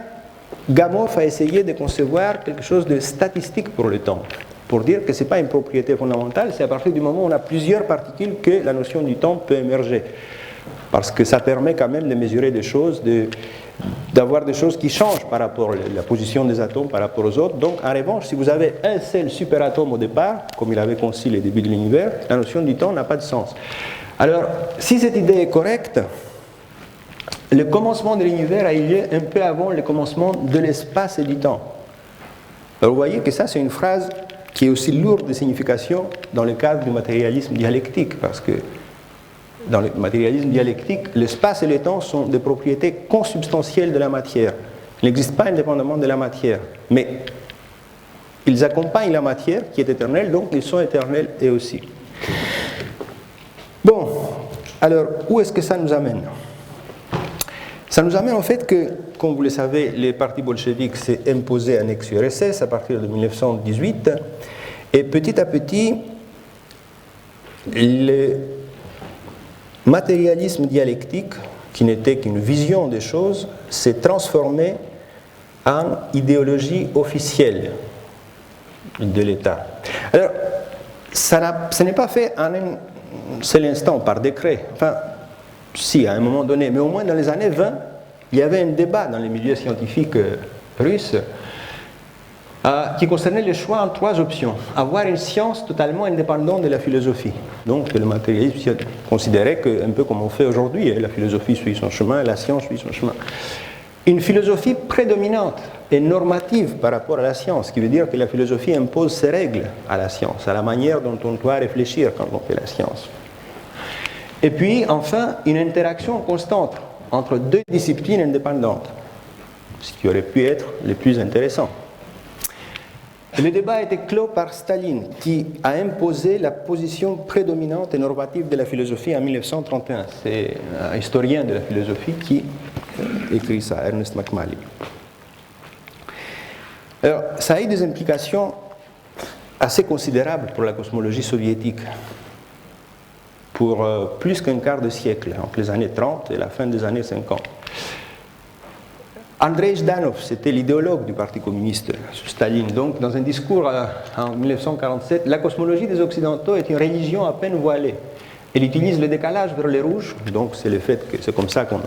Gamow a essayé de concevoir quelque chose de statistique pour le temps, pour dire que ce n'est pas une propriété fondamentale, c'est à partir du moment où on a plusieurs particules que la notion du temps peut émerger. Parce que ça permet quand même de mesurer des choses, d'avoir des choses qui changent par rapport à la position des atomes par rapport aux autres. Donc en revanche, si vous avez un seul superatome au départ, comme il avait conçu les débuts de l'univers, la notion du temps n'a pas de sens. Alors, si cette idée est correcte, le commencement de l'univers a eu lieu un peu avant le commencement de l'espace et du temps. Alors vous voyez que ça, c'est une phrase qui est aussi lourde de signification dans le cadre du matérialisme dialectique, parce que dans le matérialisme dialectique, l'espace et le temps sont des propriétés consubstantielles de la matière. Ils n'existent pas indépendamment de la matière, mais ils accompagnent la matière qui est éternelle, donc ils sont éternels eux aussi. Bon, alors où est-ce que ça nous amène ? Ça nous amène au fait que, comme vous le savez, les partis bolcheviques s'est imposé un ex-URSS à partir de 1918, et petit à petit, le matérialisme dialectique, qui n'était qu'une vision des choses, s'est transformé en idéologie officielle de l'État. Alors, ça n'est pas fait en un seul instant, par décret. Enfin, si, à un moment donné, mais au moins dans les années 20, il y avait un débat dans les milieux scientifiques russes qui concernait le choix en 3 options. Avoir une science totalement indépendante de la philosophie. Donc le matérialisme considérait que, un peu comme on fait aujourd'hui, la philosophie suit son chemin, la science suit son chemin. Une philosophie prédominante et normative par rapport à la science, ce qui veut dire que la philosophie impose ses règles à la science, à la manière dont on doit réfléchir quand on fait la science. Et puis, enfin, une interaction constante entre 2 disciplines indépendantes, ce qui aurait pu être le plus intéressant. Le débat a été clos par Staline, qui a imposé la position prédominante et normative de la philosophie en 1931. C'est un historien de la philosophie qui écrit ça, Ernest McMally. Alors, ça a eu des implications assez considérables pour la cosmologie soviétique, pour plus qu'un quart de siècle, entre les années 30 et la fin des années 50. Andrei Zhdanov, c'était l'idéologue du Parti communiste sous Staline. Donc, dans un discours en 1947, la cosmologie des Occidentaux est une religion à peine voilée. Elle utilise le décalage vers les rouges, donc c'est le fait que c'est comme ça qu'on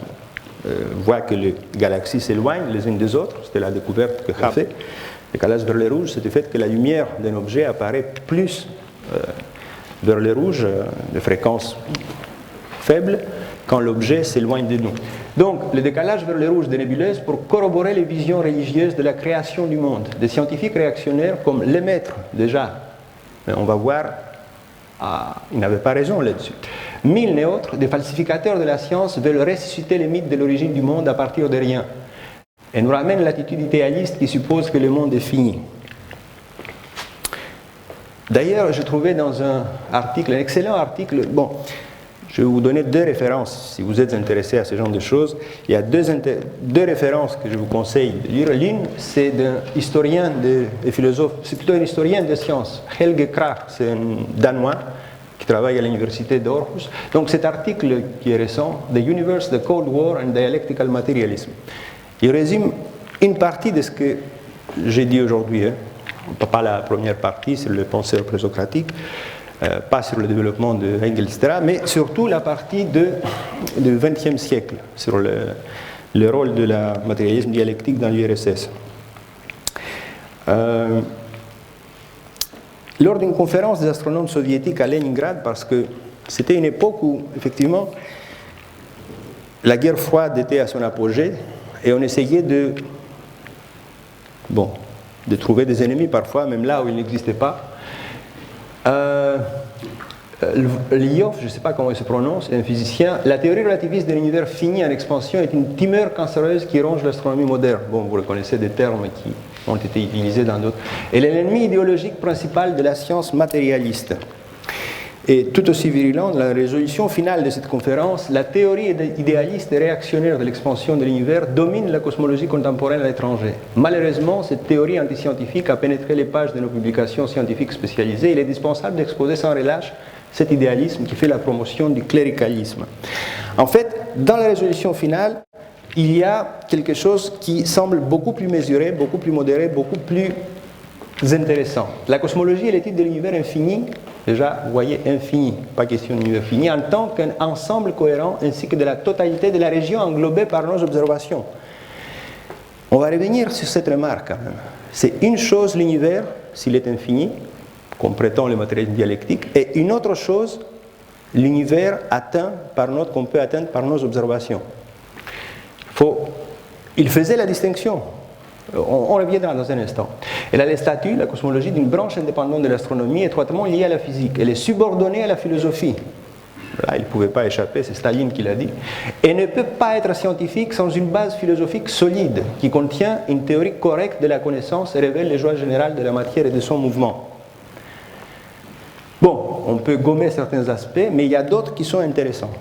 voit que les galaxies s'éloignent les unes des autres. C'était la découverte que Hubble a fait. Le décalage vers les rouges, c'est le fait que la lumière d'un objet apparaît plus vers les rouges, de fréquence faible, quand l'objet s'éloigne de nous. Donc, le décalage vers les rouges des nébuleuses pour corroborer les visions religieuses de la création du monde. Des scientifiques réactionnaires comme Lemaître, déjà, Mais on va voir, il n'avait pas raison là-dessus. Milne et autres, des falsificateurs de la science, veulent ressusciter les mythes de l'origine du monde à partir de rien. Et nous ramènent l'attitude idéaliste qui suppose que le monde est fini. D'ailleurs, je trouvais dans un excellent article, bon, je vais vous donner deux références si vous êtes intéressé à ce genre de choses. Il y a deux références que je vous conseille de lire. L'une, c'est d'un historien et philosophe, c'est plutôt un historien de sciences, Helge Krag, c'est un Danois qui travaille à l'université d'Aarhus. Donc cet article qui est récent, The Universe, the Cold War and Dialectical Materialism, il résume une partie de ce que j'ai dit aujourd'hui. Pas la première partie sur le penseur présocratique, pas sur le développement de Hegel, etc., mais surtout la partie du XXe siècle, sur le rôle de la matérialisme dialectique dans l'URSS. Lors d'une conférence des astronomes soviétiques à Leningrad, parce que c'était une époque où, effectivement, la guerre froide était à son apogée, et on essayait de trouver des ennemis parfois, même là où ils n'existaient pas. Lyov, je ne sais pas comment il se prononce, un physicien, la théorie relativiste de l'univers fini en expansion est une tumeur cancéreuse qui ronge l'astronomie moderne. Bon, vous reconnaissez des termes qui ont été utilisés dans d'autres. Elle est l'ennemi idéologique principal de la science matérialiste. Et tout aussi virulent, dans la résolution finale de cette conférence, la théorie idéaliste et réactionnaire de l'expansion de l'univers domine la cosmologie contemporaine à l'étranger. Malheureusement, cette théorie antiscientifique a pénétré les pages de nos publications scientifiques spécialisées. Il est indispensable d'exposer sans relâche cet idéalisme qui fait la promotion du cléricalisme. En fait, dans la résolution finale, il y a quelque chose qui semble beaucoup plus mesuré, beaucoup plus modéré, beaucoup plus intéressant. La cosmologie est l'étude de l'univers infini. Déjà, vous voyez, infini, pas question d'univers fini, en tant qu'un ensemble cohérent ainsi que de la totalité de la région englobée par nos observations. On va revenir sur cette remarque quand même. C'est une chose l'univers, s'il est infini, comme prétend le matérialisme dialectique, et une autre chose l'univers qu'on peut atteindre par nos observations. Il faisait la distinction. On reviendra dans un instant. Elle a le statut, la cosmologie, d'une branche indépendante de l'astronomie étroitement liée à la physique. Elle est subordonnée à la philosophie. Là, il ne pouvait pas échapper, c'est Staline qui l'a dit. Et ne peut pas être scientifique sans une base philosophique solide qui contient une théorie correcte de la connaissance et révèle les joies générales de la matière et de son mouvement. Bon, on peut gommer certains aspects, mais il y a d'autres qui sont intéressants.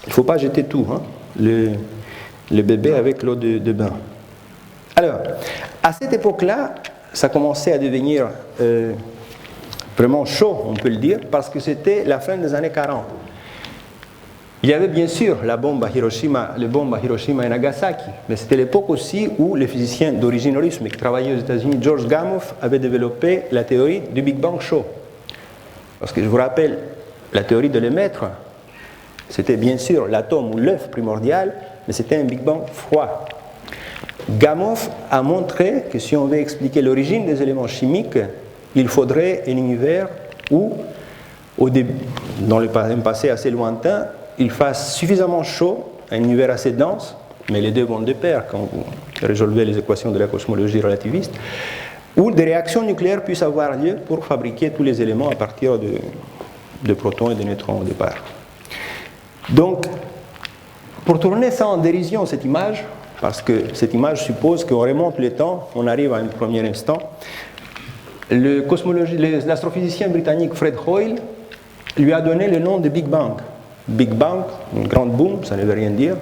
Il ne faut pas jeter tout, hein, le bébé avec l'eau de bain. Alors, à cette époque-là, ça commençait à devenir vraiment chaud, on peut le dire, parce que c'était la fin des années 40. Il y avait bien sûr les bombes à Hiroshima et Nagasaki, mais c'était l'époque aussi où les physiciens d'origine russe, mais qui travaillaient aux États-Unis, George Gamow, avait développé la théorie du Big Bang Show. Parce que je vous rappelle, la théorie de l'émettre, c'était bien sûr l'atome ou l'œuf primordial, mais c'était un Big Bang froid. Gamow a montré que si on veut expliquer l'origine des éléments chimiques, il faudrait un univers où, dans un passé assez lointain, il fasse suffisamment chaud, un univers assez dense, mais les deux vont de pair quand vous résolvez les équations de la cosmologie relativiste, où des réactions nucléaires puissent avoir lieu pour fabriquer tous les éléments à partir de protons et de neutrons au départ. Donc, pour tourner ça en dérision, cette image, parce que cette image suppose qu'on remonte le temps, on arrive à un premier instant. L'astrophysicien britannique Fred Hoyle lui a donné le nom de Big Bang. Big Bang, une grande boom, ça ne veut rien dire.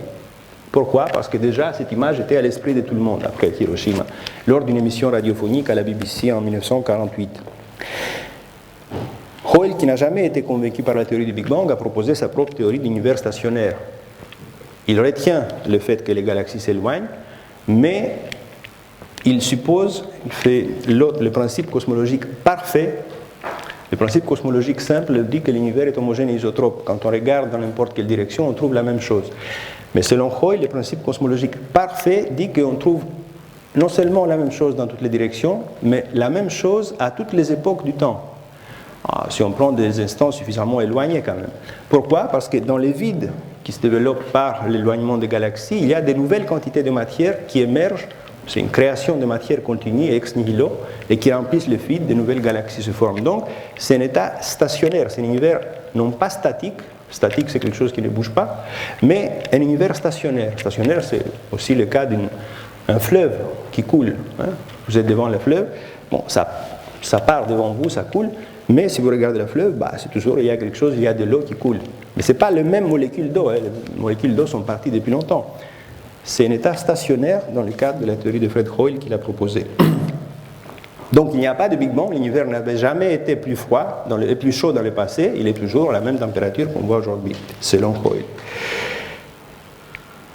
Pourquoi? Parce que déjà cette image était à l'esprit de tout le monde après Hiroshima, lors d'une émission radiophonique à la BBC en 1948. Hoyle, qui n'a jamais été convaincu par la théorie du Big Bang, a proposé sa propre théorie de l'univers stationnaire. Il retient le fait que les galaxies s'éloignent, mais il suppose, il fait le principe cosmologique parfait. Le principe cosmologique simple dit que l'univers est homogène et isotrope. Quand on regarde dans n'importe quelle direction, on trouve la même chose. Mais selon Hoyle, le principe cosmologique parfait dit qu'on trouve non seulement la même chose dans toutes les directions, mais la même chose à toutes les époques du temps. Si on prend des instants suffisamment éloignés quand même. Pourquoi? Parce que dans les vides qui se développent par l'éloignement des galaxies, il y a de nouvelles quantités de matière qui émergent C'est une création de matière continue ex nihilo et qui remplissent le vide, de nouvelles galaxies se forment. Donc, c'est un état stationnaire, c'est un univers non pas statique. Statique, c'est quelque chose qui ne bouge pas, mais un univers stationnaire. Stationnaire, c'est aussi le cas d'un fleuve qui coule. Hein. Vous êtes devant le fleuve, bon, ça part devant vous, ça coule, mais si vous regardez le fleuve, c'est toujours, il y a quelque chose, il y a de l'eau qui coule. Mais ce n'est pas les mêmes molécules d'eau, hein. Les molécules d'eau sont parties depuis longtemps. C'est un état stationnaire dans le cadre de la théorie de Fred Hoyle qu'il a proposée. Donc il n'y a pas de Big Bang, l'univers n'avait jamais été plus froid, plus chaud dans le passé, il est toujours à la même température qu'on voit aujourd'hui, selon Hoyle.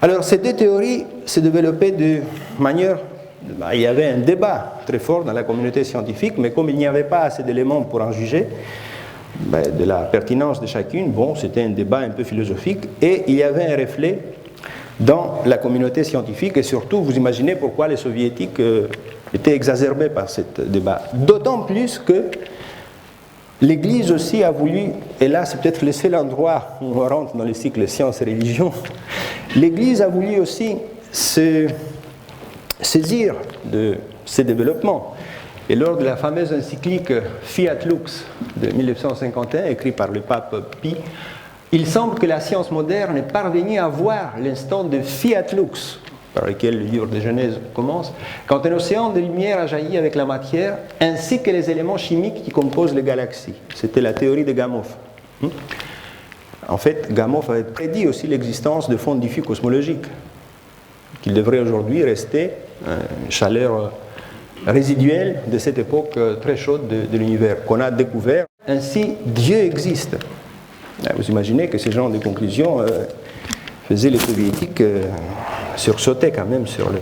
Alors ces deux théories se développaient de manière... il y avait un débat très fort dans la communauté scientifique, mais comme il n'y avait pas assez d'éléments pour en juger de la pertinence de chacune, c'était un débat un peu philosophique, et il y avait un reflet dans la communauté scientifique, et surtout, vous imaginez pourquoi les soviétiques étaient exacerbés par ce débat. D'autant plus que l'Église aussi a voulu, et là c'est peut-être le seul endroit où on rentre dans le cycle sciences et religion, l'Église a voulu aussi se saisir de ces développements. Et lors de la fameuse encyclique Fiat Lux de 1951, écrite par le pape Pie, il semble que la science moderne est parvenue à voir l'instant de Fiat Lux, par lequel le livre de Genèse commence, quand un océan de lumière a jailli avec la matière, ainsi que les éléments chimiques qui composent les galaxies. C'était la théorie de Gamow. En fait, Gamow avait prédit aussi l'existence de fonds diffus cosmologiques, qu'il devrait aujourd'hui rester une chaleur résiduelle de cette époque très chaude de l'univers, qu'on a découvert. Ainsi, Dieu existe. Vous imaginez que ces genres de conclusions faisaient les soviétiques sursauter quand même sur le...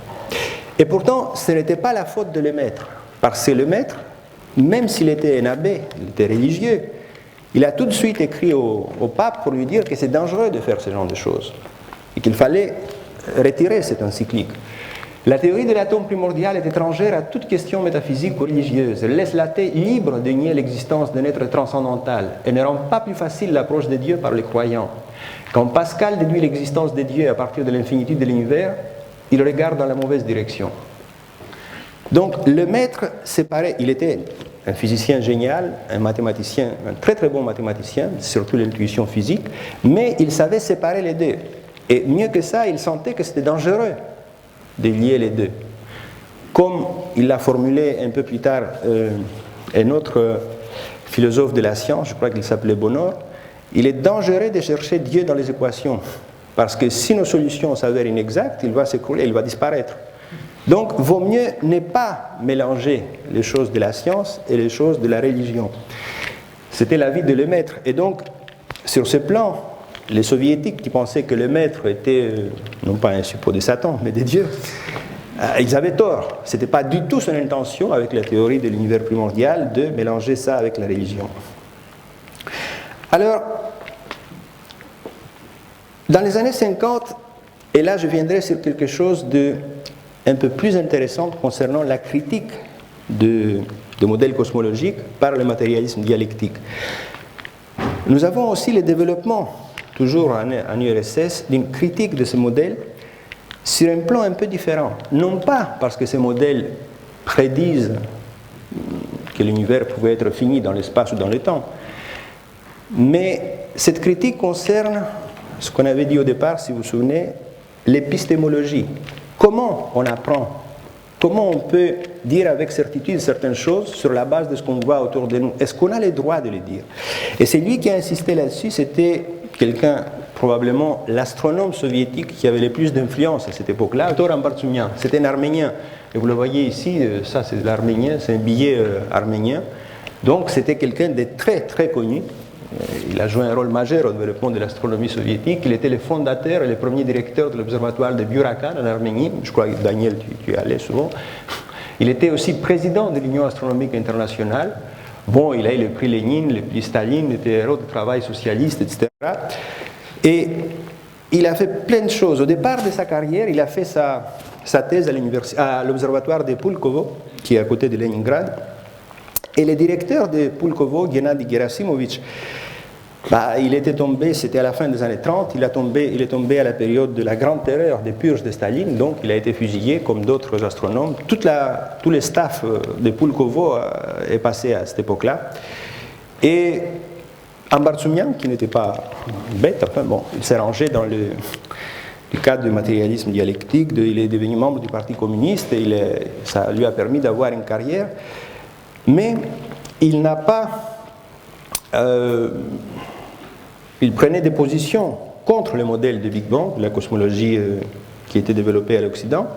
Et pourtant, ce n'était pas la faute de le maître, parce que le maître, même s'il était un abbé, il était religieux, il a tout de suite écrit au pape pour lui dire que c'est dangereux de faire ce genre de choses, et qu'il fallait retirer cette encyclique. La théorie de l'atome primordial est étrangère à toute question métaphysique ou religieuse. Elle laisse l'athée libre de nier l'existence d'un être transcendantal et ne rend pas plus facile l'approche de Dieu par les croyants. Quand Pascal déduit l'existence de Dieu à partir de l'infinitude de l'univers, il regarde dans la mauvaise direction. Donc le maître séparait, il était un physicien génial, un mathématicien, un très très bon mathématicien, surtout l'intuition physique, mais il savait séparer les deux. Et mieux que ça, il sentait que c'était dangereux de lier les deux. Comme il l'a formulé un peu plus tard un autre philosophe de la science, je crois qu'il s'appelait Bonheur, il est dangereux de chercher Dieu dans les équations, parce que si nos solutions s'avèrent inexactes, il va s'écrouler, il va disparaître. Donc, vaut mieux ne pas mélanger les choses de la science et les choses de la religion. C'était l'avis de le maître. Et donc, sur ce plan, les soviétiques qui pensaient que le maître était, non pas un suppôt de Satan, mais de Dieu, ils avaient tort. Ce n'était pas du tout son intention, avec la théorie de l'univers primordial, de mélanger ça avec la religion. Alors, dans les années 50, et là je viendrai sur quelque chose de un peu plus intéressant concernant la critique de modèles cosmologiques par le matérialisme dialectique. Nous avons aussi le développement, toujours en URSS, d'une critique de ce modèle sur un plan un peu différent. Non pas parce que ces modèles prédisent que l'univers pouvait être fini dans l'espace ou dans le temps, mais cette critique concerne ce qu'on avait dit au départ, si vous vous souvenez, l'épistémologie. Comment on apprend? Comment on peut dire avec certitude certaines choses sur la base de ce qu'on voit autour de nous? Est-ce qu'on a le droit de le dire? Et c'est lui qui a insisté là-dessus, c'était quelqu'un, probablement l'astronome soviétique qui avait le plus d'influence à cette époque-là, Toran Bartsounian. C'était un Arménien. Et vous le voyez ici, ça c'est de l'arménien, c'est un billet arménien. Donc c'était quelqu'un de très très connu. Il a joué un rôle majeur au développement de l'astronomie soviétique. Il était le fondateur et le premier directeur de l'observatoire de Burakan en Arménie. Je crois que Daniel, tu y allais souvent. Il était aussi président de l'Union astronomique internationale. Bon, il a eu le prix Lénine, le prix Staline, il était héros de travail socialiste, etc. Et il a fait plein de choses. Au départ de sa carrière, il a fait sa thèse à l'observatoire de Pulkovo, qui est à côté de Leningrad. Et le directeur de Pulkovo, Gennady Gerasimovitch, Il était tombé, c'était à la fin des années 30, il est tombé à la période de la grande terreur des purges de Staline, donc il a été fusillé comme d'autres astronomes. Tout le staff de Pulkovo est passé à cette époque-là. Et Ambartsumian, qui n'était pas bête, enfin bon, il s'est rangé dans le cadre du matérialisme dialectique, il est devenu membre du Parti communiste, et ça lui a permis d'avoir une carrière, mais il n'a pas... il prenait des positions contre le modèle de Big Bang, la cosmologie qui était développée à l'Occident,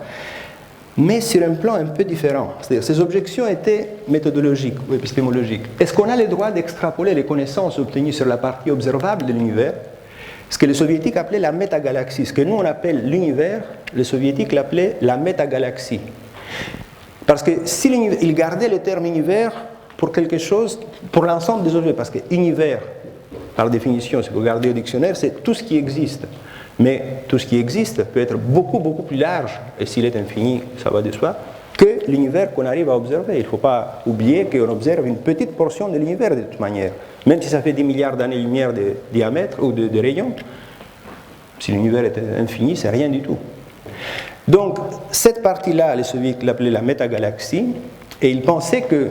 mais sur un plan un peu différent. C'est-à-dire, ses objections étaient méthodologiques ou épistémologiques. Est-ce qu'on a le droit d'extrapoler les connaissances obtenues sur la partie observable de l'univers, ce que les soviétiques appelaient la métagalaxie, ce que nous on appelle l'univers, les soviétiques l'appelaient la métagalaxie. Parce que s'ils gardaient le terme univers pour quelque chose, pour l'ensemble des objets, parce que univers, par définition, si vous regardez au dictionnaire, c'est tout ce qui existe. Mais tout ce qui existe peut être beaucoup, beaucoup plus large, et s'il est infini, ça va de soi, que l'univers qu'on arrive à observer. Il ne faut pas oublier qu'on observe une petite portion de l'univers de toute manière. Même si ça fait 10 milliards d'années-lumière de diamètre ou de rayon, si l'univers est infini, c'est rien du tout. Donc, cette partie-là, les soviétiques l'appelaient la métagalaxie, et ils pensaient que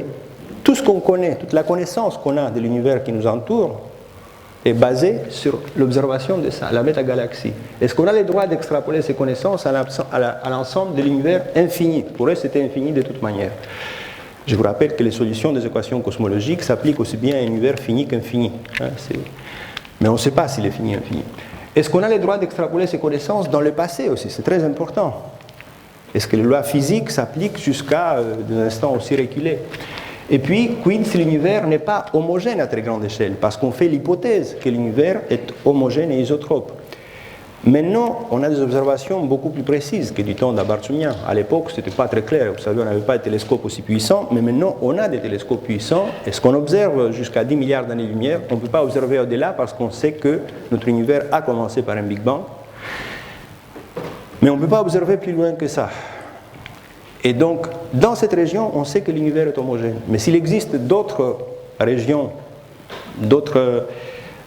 tout ce qu'on connaît, toute la connaissance qu'on a de l'univers qui nous entoure, est basée sur l'observation de ça, la métagalaxie. Est-ce qu'on a le droit d'extrapoler ces connaissances à l'ensemble de l'univers infini? Pour eux, c'était infini de toute manière. Je vous rappelle que les solutions des équations cosmologiques s'appliquent aussi bien à un univers fini qu'infini. Mais on ne sait pas s'il est fini ou infini. Est-ce qu'on a le droit d'extrapoler ces connaissances dans le passé aussi? C'est très important. Est-ce que les lois physiques s'appliquent jusqu'à des instants aussi reculés? Et puis, quid si l'univers n'est pas homogène à très grande échelle, parce qu'on fait l'hypothèse que l'univers est homogène et isotrope. Maintenant, on a des observations beaucoup plus précises que du temps d'Ambartsumian. À l'époque, ce n'était pas très clair. Vous savez, on n'avait pas de télescope aussi puissant, mais maintenant, on a des télescopes puissants. Et ce qu'on observe jusqu'à 10 milliards d'années-lumière, on ne peut pas observer au-delà parce qu'on sait que notre univers a commencé par un Big Bang. Mais on ne peut pas observer plus loin que ça. Et donc, dans cette région, on sait que l'univers est homogène. Mais s'il existe d'autres régions, d'autres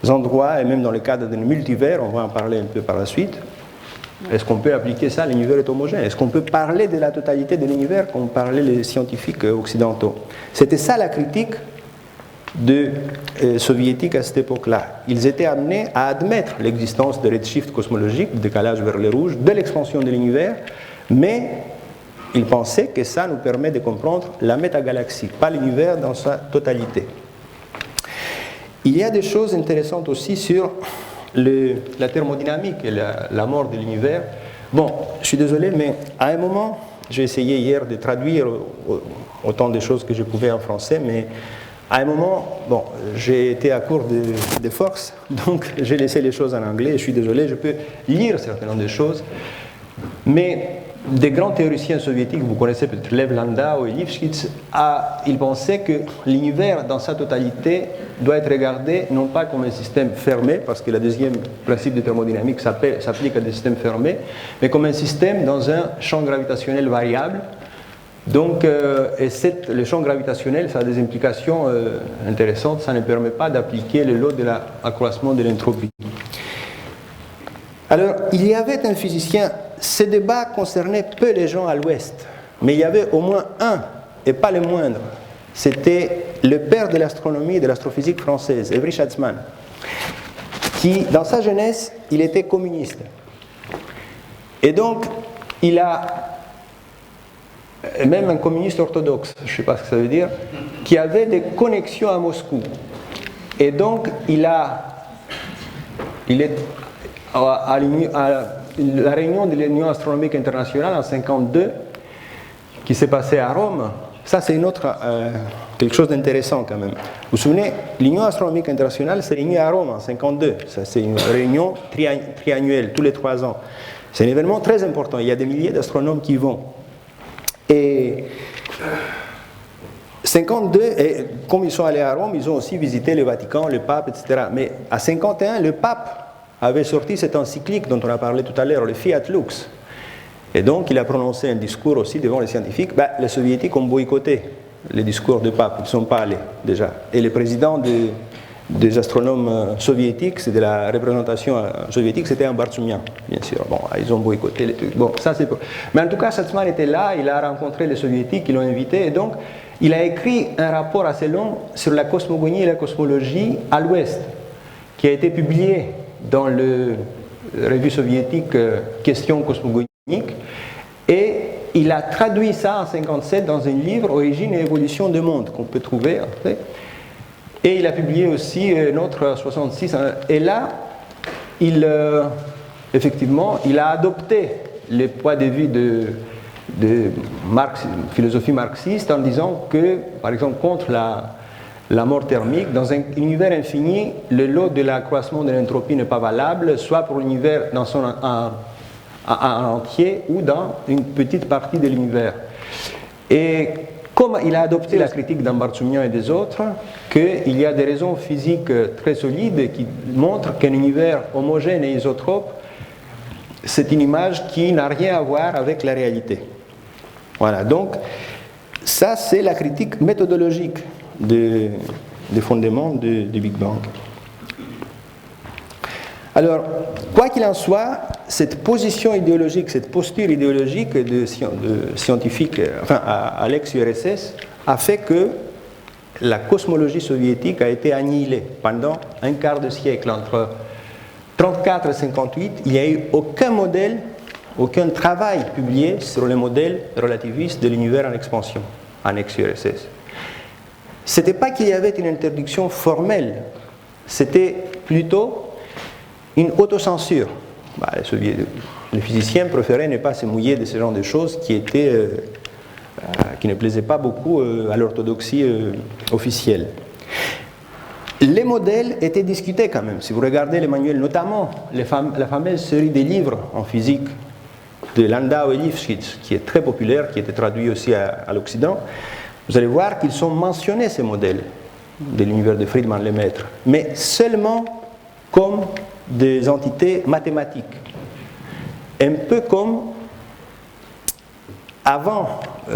endroits, et même dans le cadre d'un multivers, on va en parler un peu par la suite, est-ce qu'on peut appliquer ça? L'univers est homogène. Est-ce qu'on peut parler de la totalité de l'univers comme parlaient les scientifiques occidentaux? C'était ça la critique des soviétiques à cette époque-là. Ils étaient amenés à admettre l'existence de redshift cosmologique, décalage vers le rouge, de l'expansion de l'univers, mais ils pensaient que ça nous permet de comprendre la métagalaxie, pas l'univers dans sa totalité. Il y a des choses intéressantes aussi sur la thermodynamique et la mort de l'univers. Bon, je suis désolé, mais à un moment, j'ai essayé hier de traduire autant de choses que je pouvais en français, mais à un moment, bon, j'ai été à court de force, donc j'ai laissé les choses en anglais, je suis désolé, je peux lire certaines des choses, mais des grands théoriciens soviétiques, vous connaissez peut-être Lev Landau et Lifshitz, ils pensaient que l'univers dans sa totalité doit être regardé non pas comme un système fermé, parce que le deuxième principe de thermodynamique s'applique à des systèmes fermés, mais comme un système dans un champ gravitationnel variable. Donc, le champ gravitationnel, ça a des implications intéressantes, ça ne permet pas d'appliquer le lot de l'accroissement de l'entropie. Alors, il y avait un physicien, ce débat concernait peu les gens à l'Ouest, mais il y avait au moins un, et pas le moindre, c'était le père de l'astronomie et de l'astrophysique française, Evry Schatzmann, qui, dans sa jeunesse, il était communiste. Et donc, il a, même un communiste orthodoxe, je ne sais pas ce que ça veut dire, qui avait des connexions à Moscou. Et donc, il est à la réunion de l'Union astronomique internationale en 1952, qui s'est passée à Rome. Ça, c'est quelque chose d'intéressant quand même. Vous vous souvenez, l'Union astronomique internationale s'est réunie à Rome en 1952. Ça, c'est une réunion triannuelle, tous les 3 ans. C'est un événement très important. Il y a des milliers d'astronomes qui y vont. Et 52, et comme ils sont allés à Rome, ils ont aussi visité le Vatican, le pape, etc. Mais à 51, le pape avait sorti cette encyclique dont on a parlé tout à l'heure, le Fiat Lux. Et donc, il a prononcé un discours aussi devant les scientifiques. Les soviétiques ont boycotté les discours du pape, ils ne sont pas allés déjà. Et le président des astronomes soviétiques, c'est de la représentation soviétique, c'était un Bartchoumyan, bien sûr. Bon, ils ont boycotté les trucs. Bon, ça c'est. Mais en tout cas, Saltzman était là, il a rencontré les soviétiques, ils l'ont invité, et donc il a écrit un rapport assez long sur la cosmogonie et la cosmologie à l'Ouest, qui a été publié dans le revue soviétique Questions cosmogoniques, et il a traduit ça en 1957 dans un livre Origine et évolution du monde qu'on peut trouver en fait. Et il a publié aussi un autre 66. Et là, effectivement, il a adopté les points de vue de philosophie marxiste en disant que, par exemple, contre la mort thermique, dans un univers infini, le lot de l'accroissement de l'entropie n'est pas valable, soit pour l'univers dans son en entier ou dans une petite partie de l'univers. Et comme il a adopté la critique d'Ambartchoumyan et des autres, qu'il y a des raisons physiques très solides qui montrent qu'un univers homogène et isotrope, c'est une image qui n'a rien à voir avec la réalité. Voilà, donc ça c'est la critique méthodologique des fondements du Big Bang. Alors, quoi qu'il en soit, cette position idéologique, cette posture idéologique de scientifique, enfin à l'ex-URSS, a fait que la cosmologie soviétique a été annihilée pendant un quart de siècle. Entre 1934 et 1958, il n'y a eu aucun modèle, aucun travail publié sur le modèle relativiste de l'univers en expansion en ex-URSS. Ce n'était pas qu'il y avait une interdiction formelle, c'était plutôt une autocensure. Les physiciens préféraient ne pas se mouiller de ce genre de choses qui ne plaisaient pas beaucoup à l'orthodoxie officielle. Les modèles étaient discutés quand même. Si vous regardez les manuels, notamment la fameuse série des livres en physique de Landau et Lifshitz, qui est très populaire, qui était traduit aussi à l'Occident, vous allez voir qu'ils sont mentionnés, ces modèles de l'univers de Friedmann-Lemaître, mais seulement comme des entités mathématiques. Un peu comme avant, vous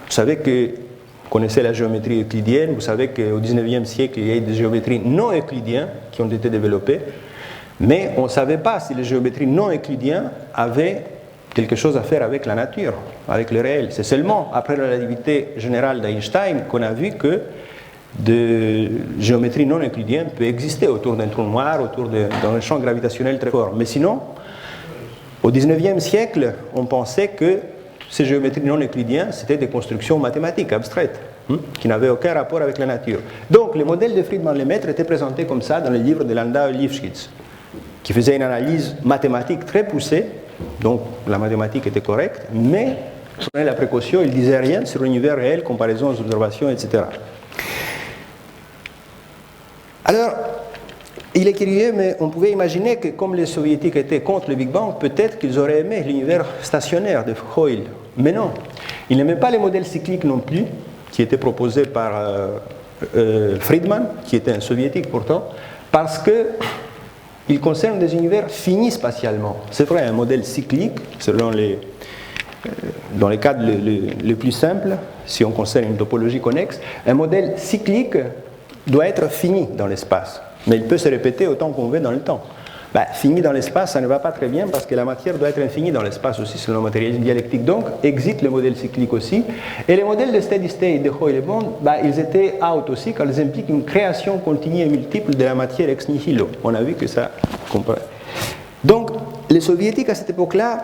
savez que vous connaissez la géométrie euclidienne, vous savez qu'au XIXe siècle, il y a eu des géométries non euclidiennes qui ont été développées, mais on ne savait pas si les géométries non euclidiennes avaient quelque chose à faire avec la nature, avec le réel. C'est seulement après la relativité générale d'Einstein qu'on a vu que de géométrie non euclidienne peut exister autour d'un trou noir, autour d'un champ gravitationnel très fort. Mais sinon, au XIXe siècle, on pensait que ces géométries non euclidiennes, c'était des constructions mathématiques abstraites, qui n'avaient aucun rapport avec la nature. Donc, le modèle de Friedmann-Lemaître était présenté comme ça dans le livre de Landau et Lifshitz, qui faisait une analyse mathématique très poussée, donc la mathématique était correcte, mais prenait la précaution, il ne disait rien sur l'univers réel, comparaison aux observations, etc. Alors, il écrivait, mais on pouvait imaginer que comme les soviétiques étaient contre le Big Bang, peut-être qu'ils auraient aimé l'univers stationnaire de Hoyle. Mais non, il n'aimait pas les modèles cycliques non plus, qui étaient proposés par Friedman, qui était un soviétique pourtant, parce qu'ils concernent des univers finis spatialement. C'est vrai, un modèle cyclique, dans les cas les plus simples, si on concerne une topologie connexe, un modèle cyclique doit être fini dans l'espace. Mais il peut se répéter autant qu'on veut dans le temps. Fini dans l'espace, ça ne va pas très bien parce que la matière doit être infinie dans l'espace aussi selon le matérialisme dialectique. Donc, existe le modèle cyclique aussi. Et les modèles de steady state de Hoyle et Bond, ils étaient out aussi car ils impliquent une création continue et multiple de la matière ex nihilo. On a vu que ça comprend. Donc, les soviétiques à cette époque-là,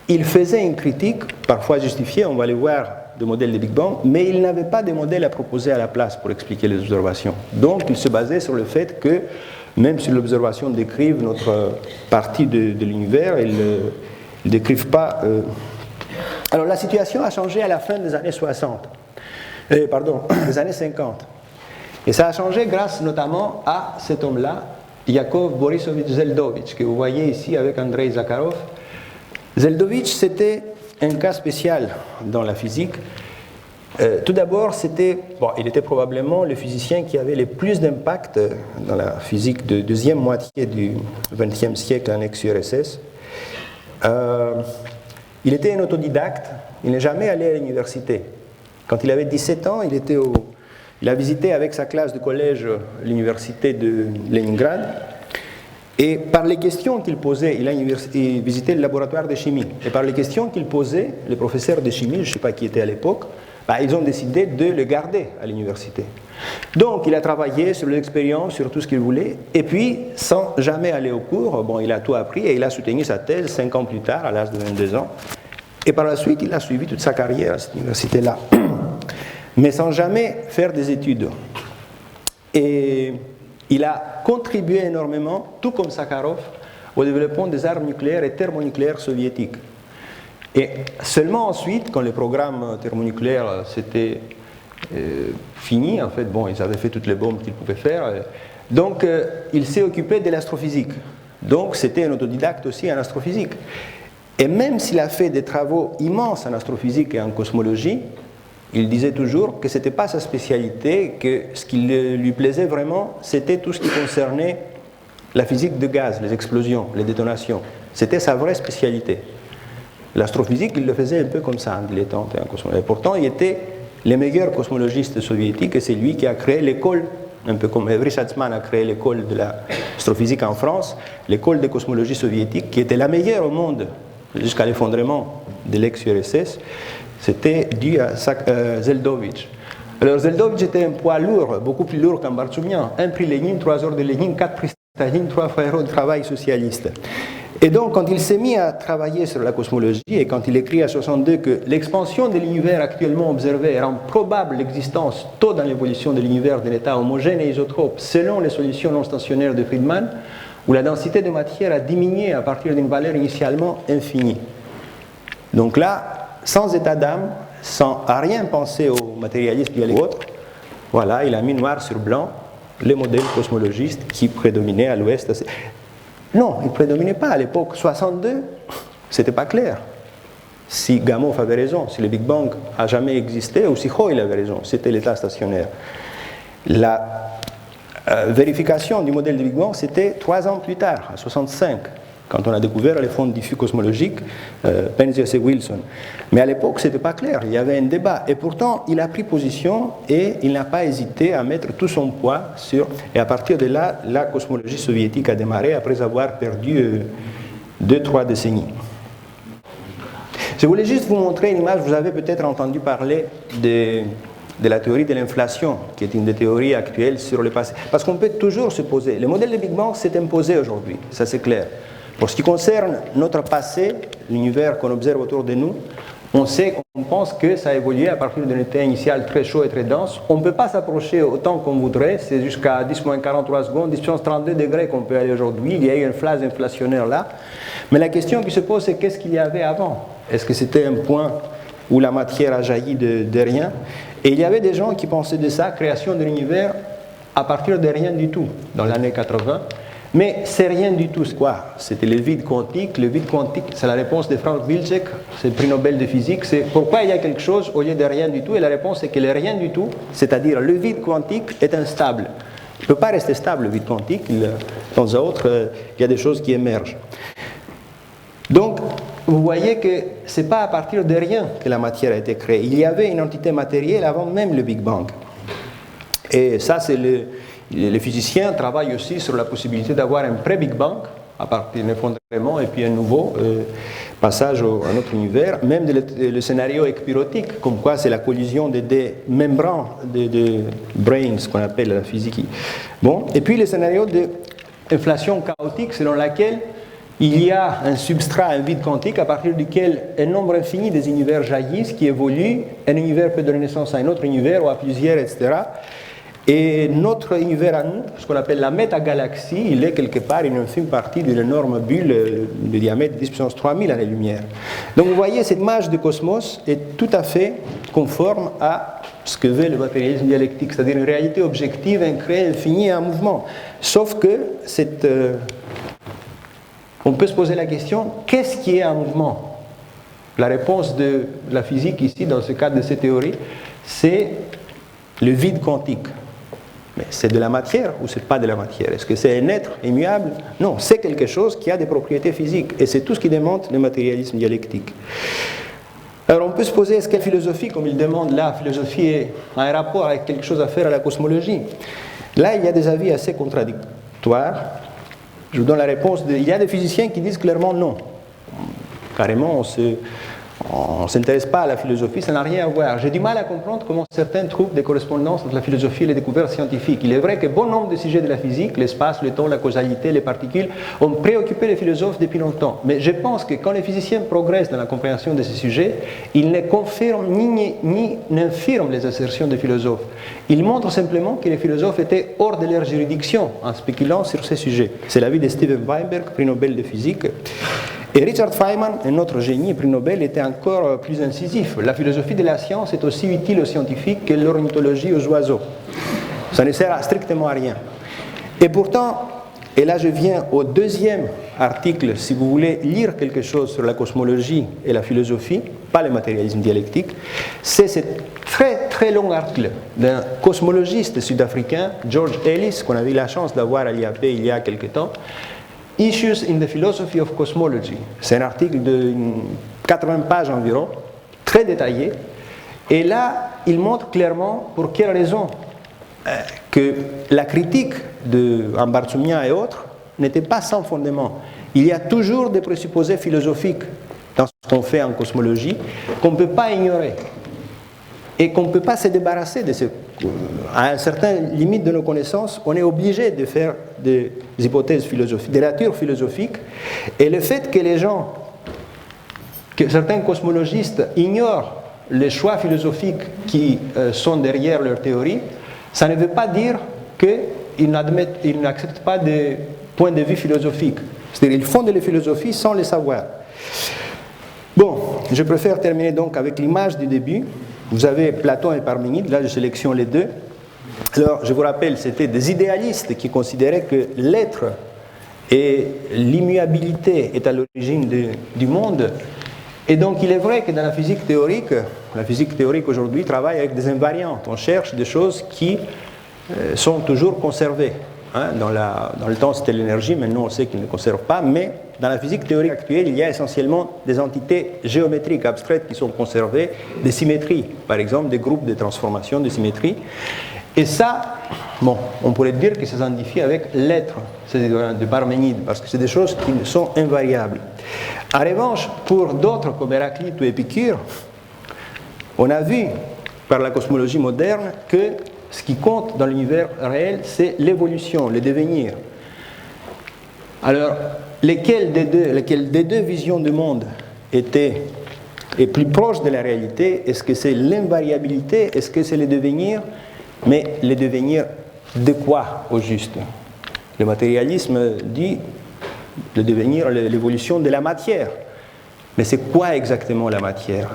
ils faisaient une critique, parfois justifiée, on va le voir, de modèles de Big Bang, mais ils n'avaient pas de modèle à proposer à la place pour expliquer les observations. Donc, ils se basaient sur le fait que, même si les observations décrivent notre partie de l'univers, ils ne décrivent pas... Alors, la situation a changé à la fin des années 60. Des années 50. Et ça a changé grâce notamment à cet homme-là, Yakov Borisovich Zeldovich, que vous voyez ici avec Andrei Zakharov. Zeldovich, c'était un cas spécial dans la physique. Tout d'abord, il était probablement le physicien qui avait le plus d'impact dans la physique de deuxième moitié du XXe siècle en ex-URSS. Il était un autodidacte, il n'est jamais allé à l'université. Quand il avait 17 ans, il était au Il a visité avec sa classe de collège l'université de Leningrad. Et par les questions qu'il posait, il a visité le laboratoire de chimie. Et par les questions qu'il posait, les professeurs de chimie, je ne sais pas qui était à l'époque, ils ont décidé de le garder à l'université. Donc il a travaillé sur l'expérience, sur tout ce qu'il voulait, et puis sans jamais aller au cours, il a tout appris et il a soutenu sa thèse 5 ans plus tard, à l'âge de 22 ans. Et par la suite, il a suivi toute sa carrière à cette université-là, mais sans jamais faire des études. Et il a contribué énormément, tout comme Sakharov, au développement des armes nucléaires et thermonucléaires soviétiques. Et seulement ensuite, quand les programmes thermonucléaires s'étaient finis, en fait, ils avaient fait toutes les bombes qu'ils pouvaient faire, donc il s'est occupé de l'astrophysique. Donc c'était un autodidacte aussi en astrophysique. Et même s'il a fait des travaux immenses en astrophysique et en cosmologie, il disait toujours que ce n'était pas sa spécialité, que ce qui lui plaisait vraiment, c'était tout ce qui concernait la physique de gaz, les explosions, les détonations. C'était sa vraie spécialité. L'astrophysique, il le faisait un peu comme ça, en dilettante et en cosmologie. Et pourtant, il était le meilleur cosmologiste soviétique et c'est lui qui a créé l'école, un peu comme Evry Schatzman a créé l'école de l'astrophysique en France, l'école de cosmologie soviétique, qui était la meilleure au monde jusqu'à l'effondrement de l'ex-URSS. C'était dû à Zeldovich. Alors Zeldovich était un poids lourd, beaucoup plus lourd qu'un Bartchoumyan. 1 prix Lénine, 3 heures de Lénine, 4 prix Staline, 3 fois héros de travail socialiste. Et donc quand il s'est mis à travailler sur la cosmologie et quand il écrit à 62 que l'expansion de l'univers actuellement observé rend probable l'existence tôt dans l'évolution de l'univers d'un état homogène et isotrope selon les solutions non stationnaires de Friedman, où la densité de matière a diminué à partir d'une valeur initialement infinie. Donc là, sans état d'âme, sans rien penser au matérialisme ou autre, voilà, il a mis noir sur blanc les modèles cosmologistes qui prédominaient à l'Ouest. Non, ils ne prédominaient pas à l'époque. 62, c'était pas clair. Si Gamow avait raison, si le Big Bang a jamais existé, ou si Hoyle avait raison, c'était l'état stationnaire. La vérification du modèle du Big Bang, c'était 3 ans plus tard, à 65. Quand on a découvert les fonds diffus cosmologiques, Penzias et Wilson. Mais à l'époque, ce n'était pas clair, il y avait un débat. Et pourtant, il a pris position et il n'a pas hésité à mettre tout son poids sur... Et à partir de là, la cosmologie soviétique a démarré après avoir perdu 2-3 décennies. Je voulais juste vous montrer une image, vous avez peut-être entendu parler de la théorie de l'inflation, qui est une des théories actuelles sur le passé. Parce qu'on peut toujours se poser... Le modèle de Big Bang s'est imposé aujourd'hui, ça c'est clair. Pour ce qui concerne notre passé, l'univers qu'on observe autour de nous, on pense que ça a évolué à partir d'un état initial très chaud et très dense. On ne peut pas s'approcher autant qu'on voudrait, c'est jusqu'à 10-43 secondes, 10-32 degrés qu'on peut aller aujourd'hui. Il y a eu une phase inflationnaire là. Mais la question qui se pose, c'est qu'est-ce qu'il y avait avant? Est-ce que c'était un point où la matière a jailli de rien? Et il y avait des gens qui pensaient de ça, création de l'univers à partir de rien du tout, dans l'année 80. Mais c'est rien du tout. C'est quoi? C'était le vide quantique. Le vide quantique, c'est la réponse de Frank Wilczek, c'est le prix Nobel de physique. C'est pourquoi il y a quelque chose au lieu de rien du tout. Et la réponse est que le rien du tout, c'est-à-dire le vide quantique, est instable. Il ne peut pas rester stable, le vide quantique. De temps à autre, il y a des choses qui émergent. Donc, vous voyez que ce n'est pas à partir de rien que la matière a été créée. Il y avait une entité matérielle avant même le Big Bang. Et ça, c'est les physiciens travaillent aussi sur la possibilité d'avoir un pré-Big Bang, à partir d'un effondrement, et puis un nouveau passage à notre univers. Même le scénario ekpyrotique, comme quoi c'est la collision des membranes de brains, ce qu'on appelle la physique. Bon. Et puis le scénario d'inflation chaotique, selon laquelle il y a un substrat, un vide quantique, à partir duquel un nombre infini des univers jaillissent, qui évoluent. Un univers peut donner naissance à un autre univers, ou à plusieurs, etc. Et notre univers à nous, ce qu'on appelle la métagalaxie, il est quelque part une infime partie d'une énorme bulle de diamètre de 10 puissance 3000 années-lumière. Donc vous voyez, cette image du cosmos est tout à fait conforme à ce que veut le matérialisme dialectique, c'est-à-dire une réalité objective, incréée, infinie et en mouvement. Sauf que on peut se poser la question, qu'est-ce qui est en mouvement? La réponse de la physique ici, dans ce cadre de ces théories, c'est le vide quantique. Mais c'est de la matière ou c'est pas de la matière? Est-ce que c'est un être immuable? Non, c'est quelque chose qui a des propriétés physiques. Et c'est tout ce qui démontre le matérialisme dialectique. Alors peut se poser, est-ce que la philosophie, comme il demande là, la philosophie a un rapport avec quelque chose à faire à la cosmologie? Là, il y a des avis assez contradictoires. Je vous donne la réponse. Il y a des physiciens qui disent clairement non. Carrément, on ne s'intéresse pas à la philosophie, ça n'a rien à voir. J'ai du mal à comprendre comment certains trouvent des correspondances entre la philosophie et les découvertes scientifiques. Il est vrai que bon nombre de sujets de la physique, l'espace, le temps, la causalité, les particules, ont préoccupé les philosophes depuis longtemps. Mais je pense que quand les physiciens progressent dans la compréhension de ces sujets, ils ne confirment ni n'infirment les assertions des philosophes. Ils montrent simplement que les philosophes étaient hors de leur juridiction en spéculant sur ces sujets. C'est l'avis de Steven Weinberg, prix Nobel de physique. Et Richard Feynman, un autre génie, prix Nobel, était encore plus incisif. La philosophie de la science est aussi utile aux scientifiques que l'ornithologie aux oiseaux. Ça ne sert strictement à rien. Et pourtant, et là je viens au deuxième article, si vous voulez lire quelque chose sur la cosmologie et la philosophie, pas le matérialisme dialectique, c'est ce très très long article d'un cosmologiste sud-africain, George Ellis, qu'on avait eu la chance d'avoir à l'IAP il y a quelque temps, Issues in the Philosophy of Cosmology. C'est un article de 80 pages environ, très détaillé. Et là, il montre clairement pour quelle raison que la critique d'Ambartsoumian et autres n'était pas sans fondement. Il y a toujours des présupposés philosophiques dans ce qu'on fait en cosmologie qu'on ne peut pas ignorer et qu'on ne peut pas se débarrasser de ces... À une certaine limite de nos connaissances, on est obligé de faire des hypothèses philosophiques, des natures philosophiques, et le fait que les gens, que certains cosmologistes ignorent les choix philosophiques qui sont derrière leur théorie, ça ne veut pas dire qu'ils n'acceptent pas des points de vue philosophiques. C'est-à-dire qu'ils fondent les philosophies sans les savoir. Bon, je préfère terminer donc avec l'image du début. Vous avez Platon et Parménide, là je sélectionne les deux. Alors, je vous rappelle, c'était des idéalistes qui considéraient que l'être et l'immuabilité est à l'origine du monde. Et donc, il est vrai que dans la physique théorique aujourd'hui travaille avec des invariantes. On cherche des choses qui sont toujours conservées. Hein, dans le temps, c'était l'énergie, maintenant on sait qu'ils ne conservent pas, mais dans la physique théorique actuelle, il y a essentiellement des entités géométriques abstraites qui sont conservées, des symétries, par exemple, des groupes de transformation de symétries. Et ça, bon, on pourrait dire que ça s'identifie avec l'être de Parménide, parce que c'est des choses qui sont invariables. En revanche, pour d'autres comme Héraclite ou Épicure, on a vu par la cosmologie moderne que ce qui compte dans l'univers réel, c'est l'évolution, le devenir. Alors, lesquelles des deux visions du monde est plus proche de la réalité? Est-ce que c'est l'invariabilité? Est-ce que c'est le devenir? Mais le devenir de quoi, au juste? Le matérialisme dit le devenir, l'évolution de la matière. Mais c'est quoi exactement la matière?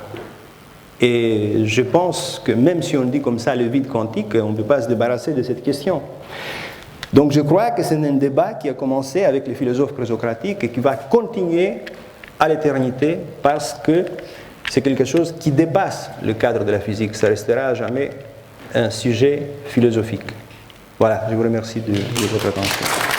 Et je pense que même si on dit comme ça le vide quantique, on ne peut pas se débarrasser de cette question. Donc je crois que c'est un débat qui a commencé avec les philosophes présocratiques et qui va continuer à l'éternité parce que c'est quelque chose qui dépasse le cadre de la physique. Ça restera à jamais un sujet philosophique. Voilà, je vous remercie de votre attention.